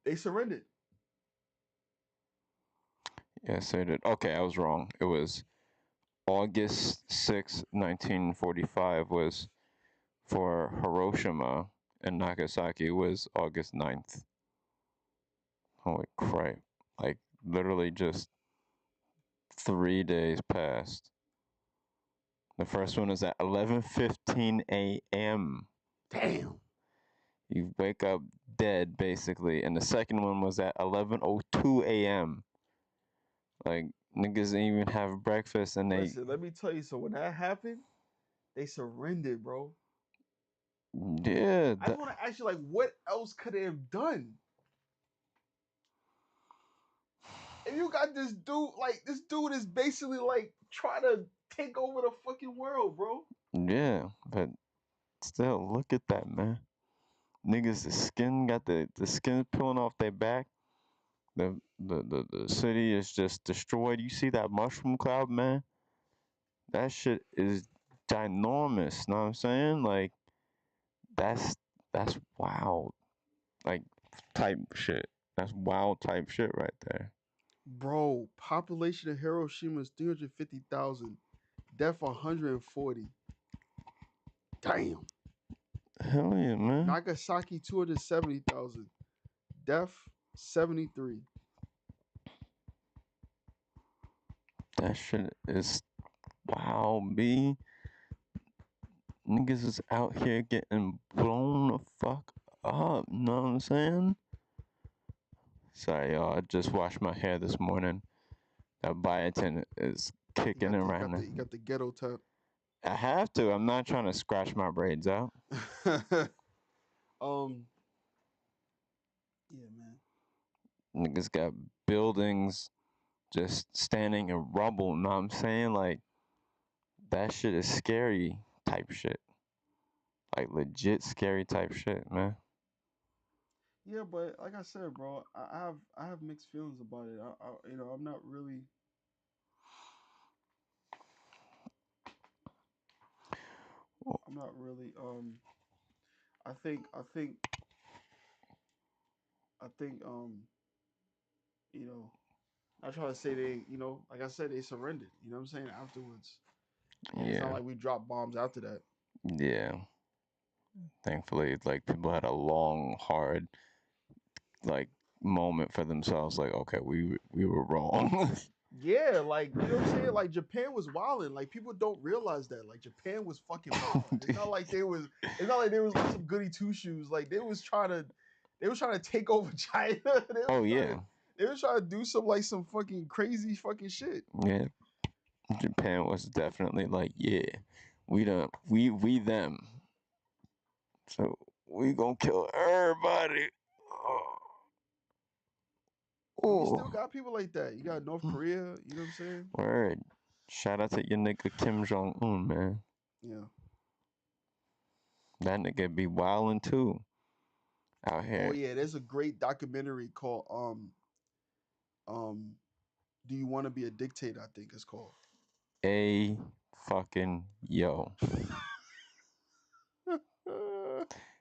they surrendered. Yes, I did. Okay, I was wrong. It was August 6, 1945 was for Hiroshima, and Nagasaki was August 9th. Holy crap. Like, literally just 3 days passed. The first one is at 11:15 a.m. Damn. You wake up dead, basically. And the second one was at 11:02 a.m. Like, niggas didn't even have breakfast, and they. Listen, let me tell you. So when that happened, they surrendered, bro. Yeah, I just want to ask you, like, what else could they have done? If you got this dude, like, this dude is basically like trying to take over the fucking world, bro. yeah, but still, look at that, man. Niggas, the skin got the skin peeling off their back. The city is just destroyed. You see that mushroom cloud, man? That shit is ginormous. Know what I'm saying? Like, that's that's wild. Like, type shit. That's wild type shit right there. Bro, population of Hiroshima is 350,000. Death 140. Damn. Hell yeah, man. Nagasaki 270,000. Death 73. That shit is wild, B. Niggas is out here getting blown the fuck up. Know what I'm saying? Sorry, y'all. I just washed my hair this morning. That biotin is You kicking got in the you right got now. the you got the ghetto tap. I have to. I'm not trying to scratch my braids out. um yeah, man. Niggas got buildings just standing in rubble. Know what I'm saying? Like, that shit is scary type shit. Like, legit scary type shit, man. Yeah, but like I said, bro, I have mixed feelings about it. I'm not really. I'm not really. I think. I think. I think. You know. I try to say they. Like I said, they surrendered. You know what I'm saying? Afterwards, and it's not Yeah. like we dropped bombs after that. Yeah. Thankfully, like, people had a long, hard, like, moment for themselves. Like, okay, we were wrong. Yeah, like you know what I'm saying. Like Japan was wilding. Like people don't realize that. Like Japan was fucking wilding. It's not like they was. It's not like they was like some goody two shoes. Like they was trying to. They was trying to take over China. they Oh was trying yeah, to. They was trying to do some fucking crazy fucking shit. yeah. Japan was definitely like, yeah, we them. So we gonna kill everybody. And we still Oh, got people like that. You got North Korea. You know what I'm saying? word. Shout out to your nigga Kim Jong Un, man. Yeah. That nigga be wildin' too out Oh here. yeah, there's a great documentary called um Do You Want to Be a Dictator? I think it's called. A fucking yo,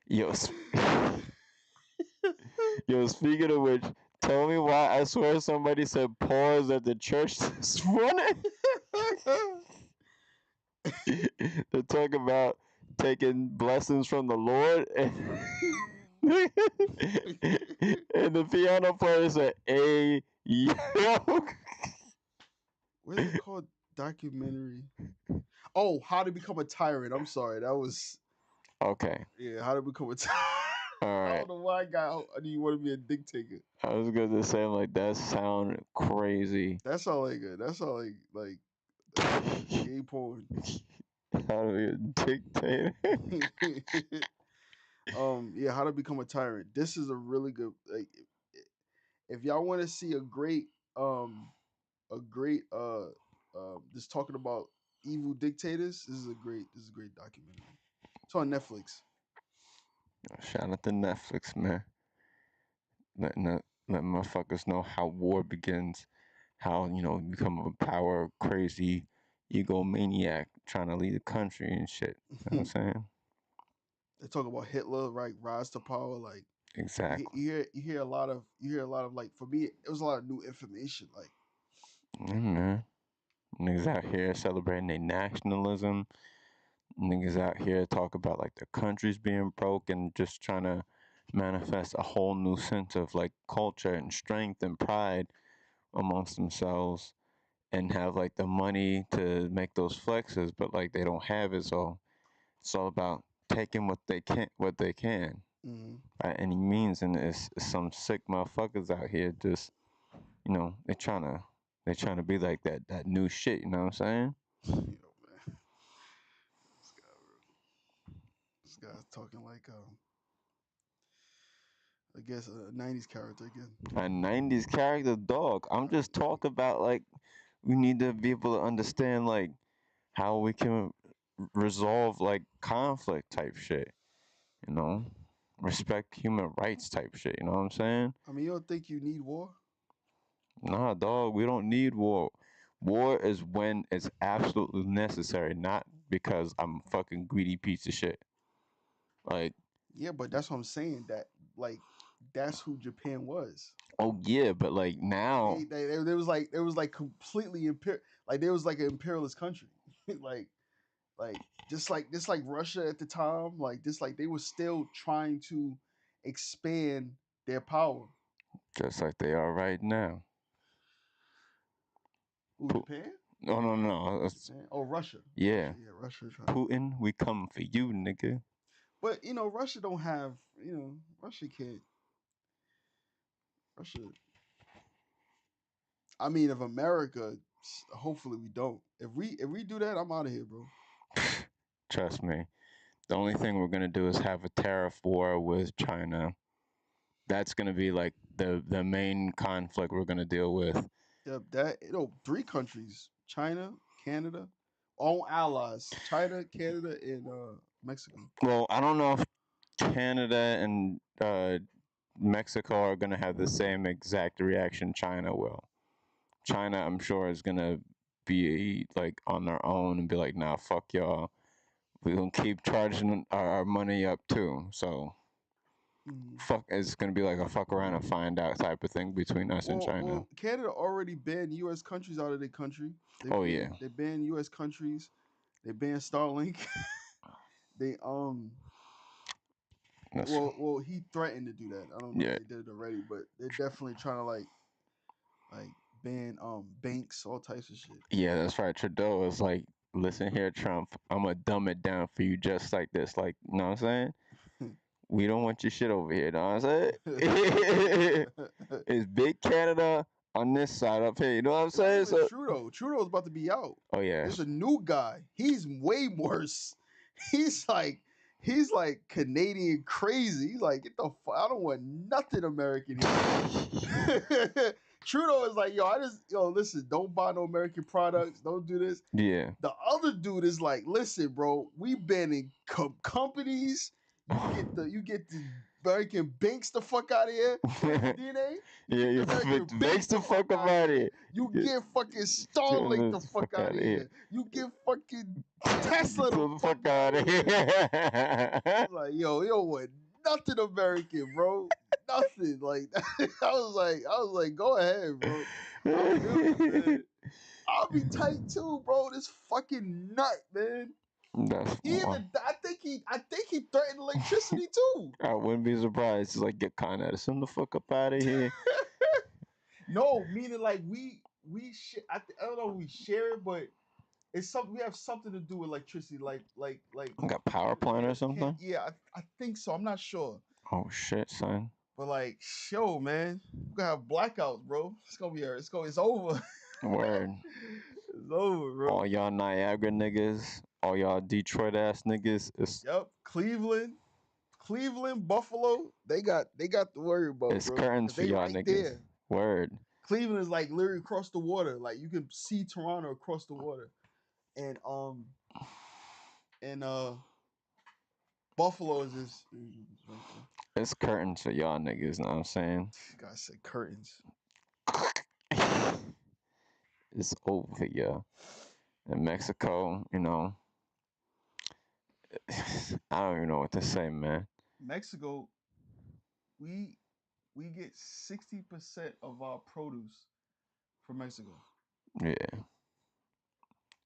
yo, yo. Speaking of which, tell me why I swear somebody said pause at the church this morning. They're talking about taking blessings from the Lord, and, and the piano player said, "Hey, yo." What is it called? Documentary. Oh, How to Become a Tyrant. I'm sorry. That was Okay, yeah. How to Become a Tyrant. all I right. don't know why I got. Do you want to be a dictator? I was gonna say, like, that sound crazy. That's all like a. That's all like gay porn. How to be a dictator? Yeah, how to become a tyrant. This is a really good. Like, if y'all want to see a great just talking about evil dictators, this is a great documentary. It's on Netflix. Shout out to Netflix, man. Letting let motherfuckers know how war begins, how you become a power crazy egomaniac trying to lead the country and shit. You know what I'm They saying? talk about Hitler, right? Rise to power. Like Exactly. you hear a lot of like, for me it was a lot of new information. Like Yeah, man. Niggas out here celebrating their nationalism. Niggas out here talk about like the country's being broke and just trying to manifest a whole new sense of like culture and strength and pride amongst themselves and have like the money to make those flexes, but like they don't have it. So it's all about taking what they can mhm. by any means. And it's some sick motherfuckers out here just they trying to be like that new shit. You know what I'm saying? Man, this guy, this guy's talking like I guess a '90s character again. A '90s character, dog. I'm just talking about like we need to be able to understand like how we can resolve like conflict type shit. You know, respect human rights type shit. You know what I'm saying? I mean, you don't think you need war? Nah, dog. We don't need war. War is when it's absolutely necessary, not because I'm a fucking greedy piece of shit. Like, Yeah, but that's what I'm saying. That like that's who Japan was. oh yeah, but like now, There was like completely like there was like an imperialist country. like like just like Russia at the time, like this like they were still trying to expand their power. just like they are right now. Ooh, Japan? No, no, no. Japan? Oh, Russia. Yeah, Russia, yeah, Russia trying to. Putin, we coming for you, nigga. But Russia don't have, Russia can't. Russia. I mean, if America, hopefully we don't. If we do that, I'm out of here, bro. Trust me. The only thing we're gonna do is have a tariff war with China. That's gonna be like the main conflict we're gonna deal with. Yeah, that three countries: China, Canada, all allies: China, Canada, and Mexico. Well, I don't know if Canada and Mexico are gonna have the same exact reaction China will. China, I'm sure, is gonna be like on their own and be like, "Nah, fuck y'all. We gonna keep charging our money up too." So Mhm. fuck, it's gonna be like a fuck around and find out type of thing between us and China. Well, Canada already banned U.S. countries out of their country. Oh yeah, They banned U.S. countries. They banned Starlink. they that's well he threatened to do that. I don't know if yeah, they did it already, but they're definitely trying to like ban banks, all types of shit. yeah. That's right. Trudeau is like, listen here, Trump. I'm gonna dumb it down for you just like this. Like, you know what I'm saying? We don't want your shit over here. You know what I'm saying? It's big Canada on this side up here. You know what I'm It's not saying? even So, Trudeau. Trudeau's about to be out. oh There's a yes. new guy. He's way worse. He's like he's like Canadian crazy. He's like, get the fuck. I don't want nothing American here. Trudeau is like, listen, don't buy no American products. Don't do this. Yeah. The other dude is like, listen, bro, we banning companies. You get the American banks the fuck out of here. Where's the DNA? You Yeah, get the you American makes banks the the fuck fuck up out of out of here. here. You Get, get fucking get Starlink the the fuck fuck out out of of here. here. You get fucking Tesla the The fuck fuck out out of of here. I here. was like, yo, you don't want nothing American, bro. Nothing. Like I was like, go ahead, bro. I feel you, man. I'll be tight too, bro. This fucking nut, man. That's He one. even I think he threatened electricity too. I wouldn't be surprised. It's like, get Con Edison the fuck up out of here. No, meaning like I don't know if we share it, but it's something we have something to do with electricity, like Got power plant or can't something? yeah, I think so. I'm not sure. Oh shit, son. But like, yo, man, we're gonna have blackouts, bro. It's over. Word. It's over, bro. All y'all Niagara niggas, all y'all Detroit ass niggas, it's Yep. Cleveland. Cleveland, Buffalo, they got to worry about, It's bro, curtains because for they y'all right niggas. there. Word. Cleveland is like literally across the water. Like you can see Toronto across the water, and Buffalo is this right there. It's curtains for y'all niggas, know what I'm saying? Guy said curtains. It's over here. In Mexico, you know, I don't even know what to say, man. Mexico, we we get 60% of our produce from Mexico. Yeah,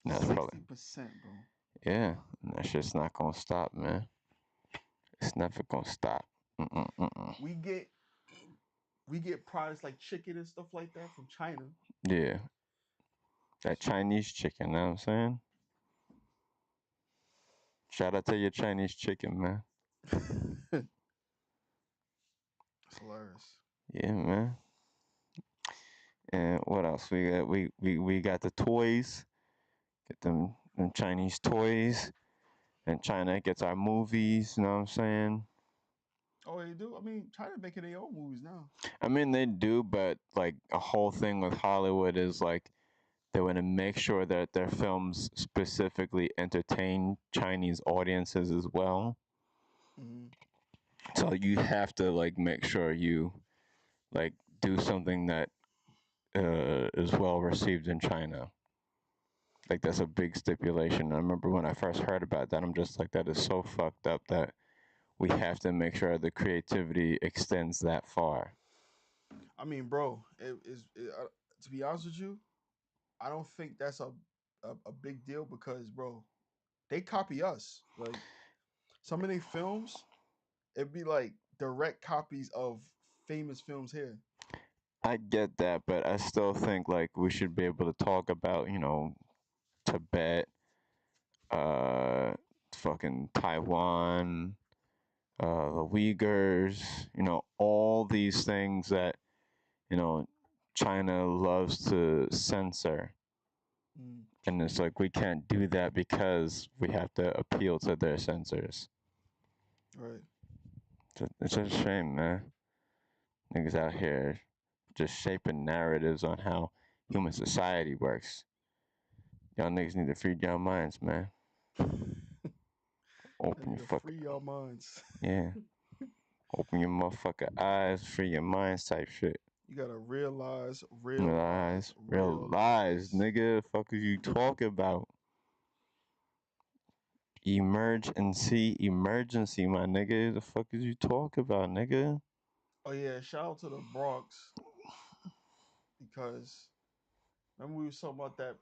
that's probably 60%, bro. yeah. And that shit's not gonna stop, man. It's never gonna stop. Mm-mm. We get products like chicken and stuff like that from China. Yeah, that Chinese chicken, know what I'm saying? Shout out to your Chinese chicken, man. It's hilarious. Yeah, man. And what else we got? We got the toys. Get them Chinese toys. And China gets our movies, you know what I'm saying? Oh, they do. I mean, China making their own movies now. I mean they do, but like a whole thing with Hollywood is like they want to make sure that their films specifically entertain Chinese audiences as well. Mm-hmm. So you have to like make sure you like do something that is well received in China. Like that's a big stipulation. I remember when I first heard about that, I'm just like, that is so fucked up that we have to make sure the creativity extends that far. I mean, bro, to be honest with you, I don't think that's a big deal because, bro, they copy us. Like some of their films, it'd be like direct copies of famous films here. I get that, but I still think like we should be able to talk about, you know, Tibet, uh, fucking Taiwan, the Uyghurs, you know, all these things that, you know, China loves to censor. Mm, And it's like we can't do that because we have to appeal to their censors. right. It's a shame, man. Niggas out here just shaping narratives on how human society works. Y'all niggas need to free your minds, man. I Open need your to fucking free your minds. yeah. Open your motherfucking eyes, free your minds type shit. You gotta realize, realize, Realize, realize. nigga. Fuck is you talking about? Emergency, my nigga. The fuck is you talking about, nigga? Oh yeah, shout out to the Bronx because remember we was talking about that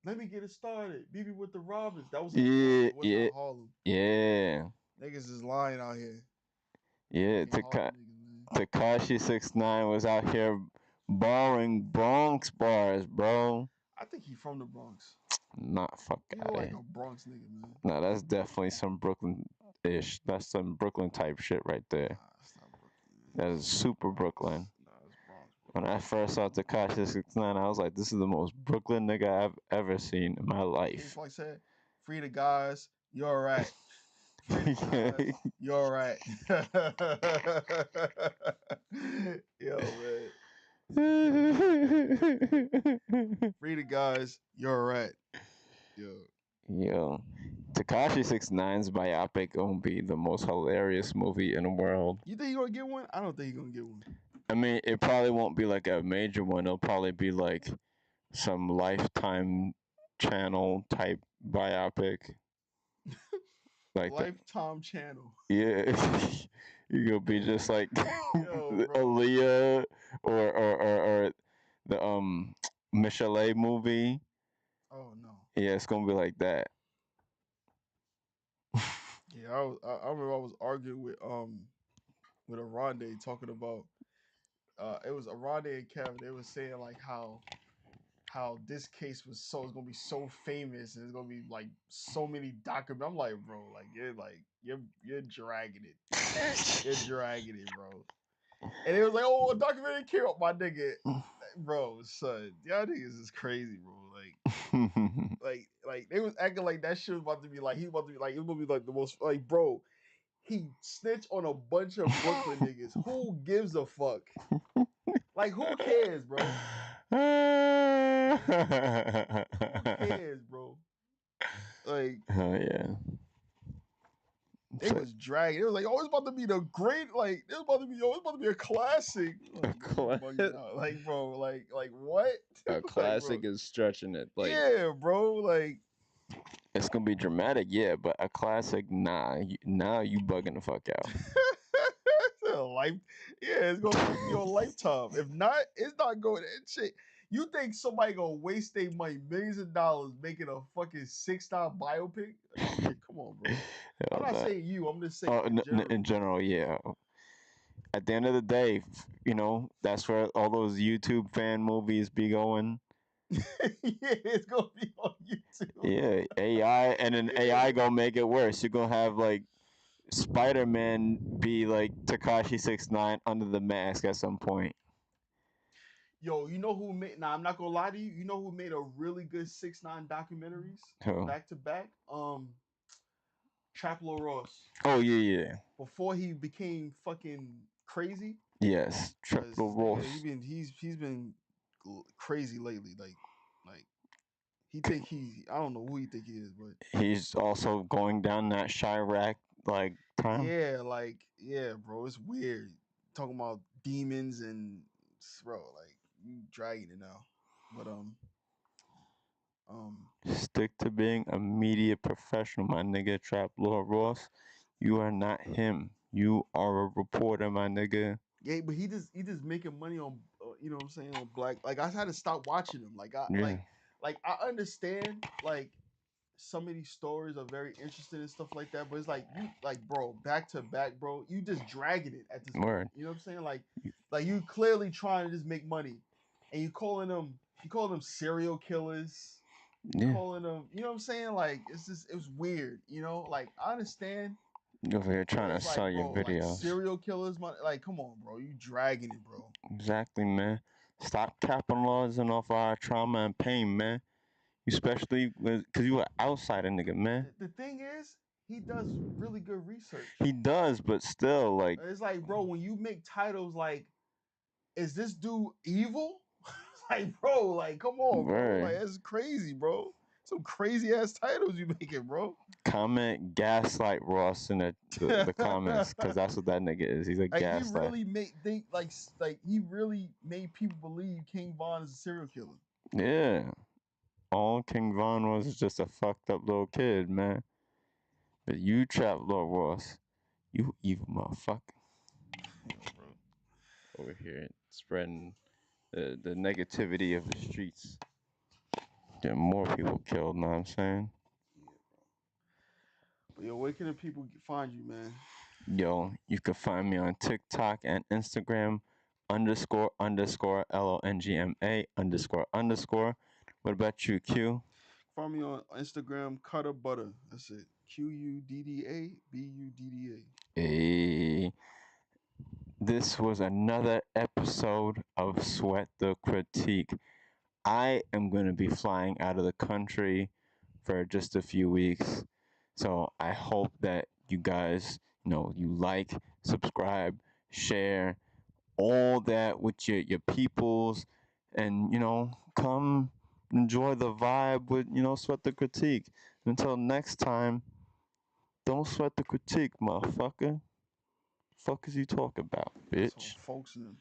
let me get it started. BB with the Robins. That was in Brooklyn. Yeah, It was yeah, not Harlem. yeah, Niggas is lying out here. yeah. Fucking Harlem niggas, man. Takashi 69 was out here borrowing Bronx bars, bro. I think he from the Bronx. Not fuck He out look of like here. a Bronx nigga, man. No, that's definitely some Brooklyn ish. That's some Brooklyn type shit right there. Nah, it's not Brooklyn, man. That is It's super Bronx. Brooklyn. Nah, it's Bronx, When bro. I first saw Takashi 69, I was like, this is the most Brooklyn nigga I've ever seen in my He's life. like said, free the guys, you're right. Free the guys, you're right. Yo, man. Free the guys, you're right. Yo. Yo, Takashi 69's biopic gonna be the most hilarious movie in the world. You think he gonna get one? I don't think he gonna get one. I mean, it probably won't be like a major one. It'll probably be like some Lifetime channel type biopic, like the Lifetime channel. yeah. You gonna be just like Yo, bro. Aaliyah or the Michelet movie. Oh no. Yeah, it's gonna be like that. Yeah, I remember I was arguing with Aronde talking about it was Aronde and Kevin. They were saying like how this case was so it's gonna be so famous and it's gonna be like so many documents. I'm like, bro, like you're dragging it. You're dragging it, bro. And it was like, oh, a documentary killed my nigga. Bro, son, y'all niggas is crazy, bro. Like they was acting like that shit was about to be like he was about to be like it was gonna be like the most like bro. He snitched on a bunch of Brooklyn niggas. Who gives a fuck? Like, who cares, bro? Who cares, bro? Like, Oh yeah. they So, was dragging. It was like, oh, it's about to be the great, like, it was about to be, it's about to be a classic. a, Like, yo, you cla- bugging out. Like, bro, like what? a Like, bro, classic is stretching it. Like, yeah, bro, like, it's gonna be dramatic, yeah, but a classic, nah. Now you bugging the fuck out. life, yeah, it's gonna be on Lifetime. If not, it's not going. That shit. You think somebody gonna waste their money, millions of dollars, making a fucking 6-star biopic? Come on, bro. I'm Hell not that. saying you. I'm just saying Oh, in general. in general, yeah. At the end of the day, that's where all those YouTube fan movies be going. Yeah, it's gonna be on YouTube. Yeah, AI, and then AI Yeah. gonna make it worse. You're gonna have like Spider-Man be like Takashi 69 under the mask at some point. Yo, you know who made? Nah, I'm not gonna lie to you. You know who made a really good 6ix9ine documentaries Oh, back to back? Traplo Ross. oh yeah, yeah. Before he became fucking crazy. Yes, Cause Triple nigga, Ross. he's been crazy lately. Like he think he I don't know who he think he is, but He's also going down that Chirac like time. yeah, like yeah, bro, it's weird talking about demons and bro, like you dragging it now. But um Stick to being a media professional, my nigga. Trap Lord Ross. You are not him. You are a reporter, my nigga. yeah, but he just making money on you know what I'm saying on black. Like I had to stop watching him. Like I Yeah, like I understand like some of these stories are very interesting and stuff like that. But it's like you like, bro, back to back, bro. You just dragging it at this point. word. You know what I'm saying? Like you clearly trying to just make money, and you calling them serial killers. You Yeah, calling them, you know what I'm saying? Like it's just it was weird. You know, like I understand, you over here but trying to it's sell like, your bro, like videos. serial killers, like come on, bro, you dragging it, bro. Exactly, man. Stop capitalizing off our trauma and pain, man. Especially because you an outsider, nigga, man. The thing is, he does really good research. He does, but still, like, It's like, bro, when you make titles like is this dude evil? Like, bro, like, come on, bro. word. Like, that's crazy, bro. Some crazy ass titles you making, bro. Comment gaslight Ross in the comments, because that's what that nigga is. He's a Like, he gaslight. really made think like he really made people believe King Von is a serial killer. Yeah. All King Von was is just a fucked up little kid, man. But you trap Lord Ross. You evil motherfucker. Yeah, bro. Over here spreading the negativity of the streets. Get more people killed, know what I'm saying? Yeah, bro. But yo, where can the people find you, man? Yo, you can find me on TikTok and Instagram ___ LONGMA ___. What about you, Q? Find me on Instagram, Cutter Butter. That's it. QUDDABUDDA. Hey, this was another episode of Sweat the Critique. I am going to be flying out of the country for just a few weeks. So I hope that you guys, you like, subscribe, share, all that with your peoples, and come enjoy the vibe with Sweat the Critique. Until next time, don't sweat the critique, motherfucker. Fuck is you talk about, That's all bitch? folks in them.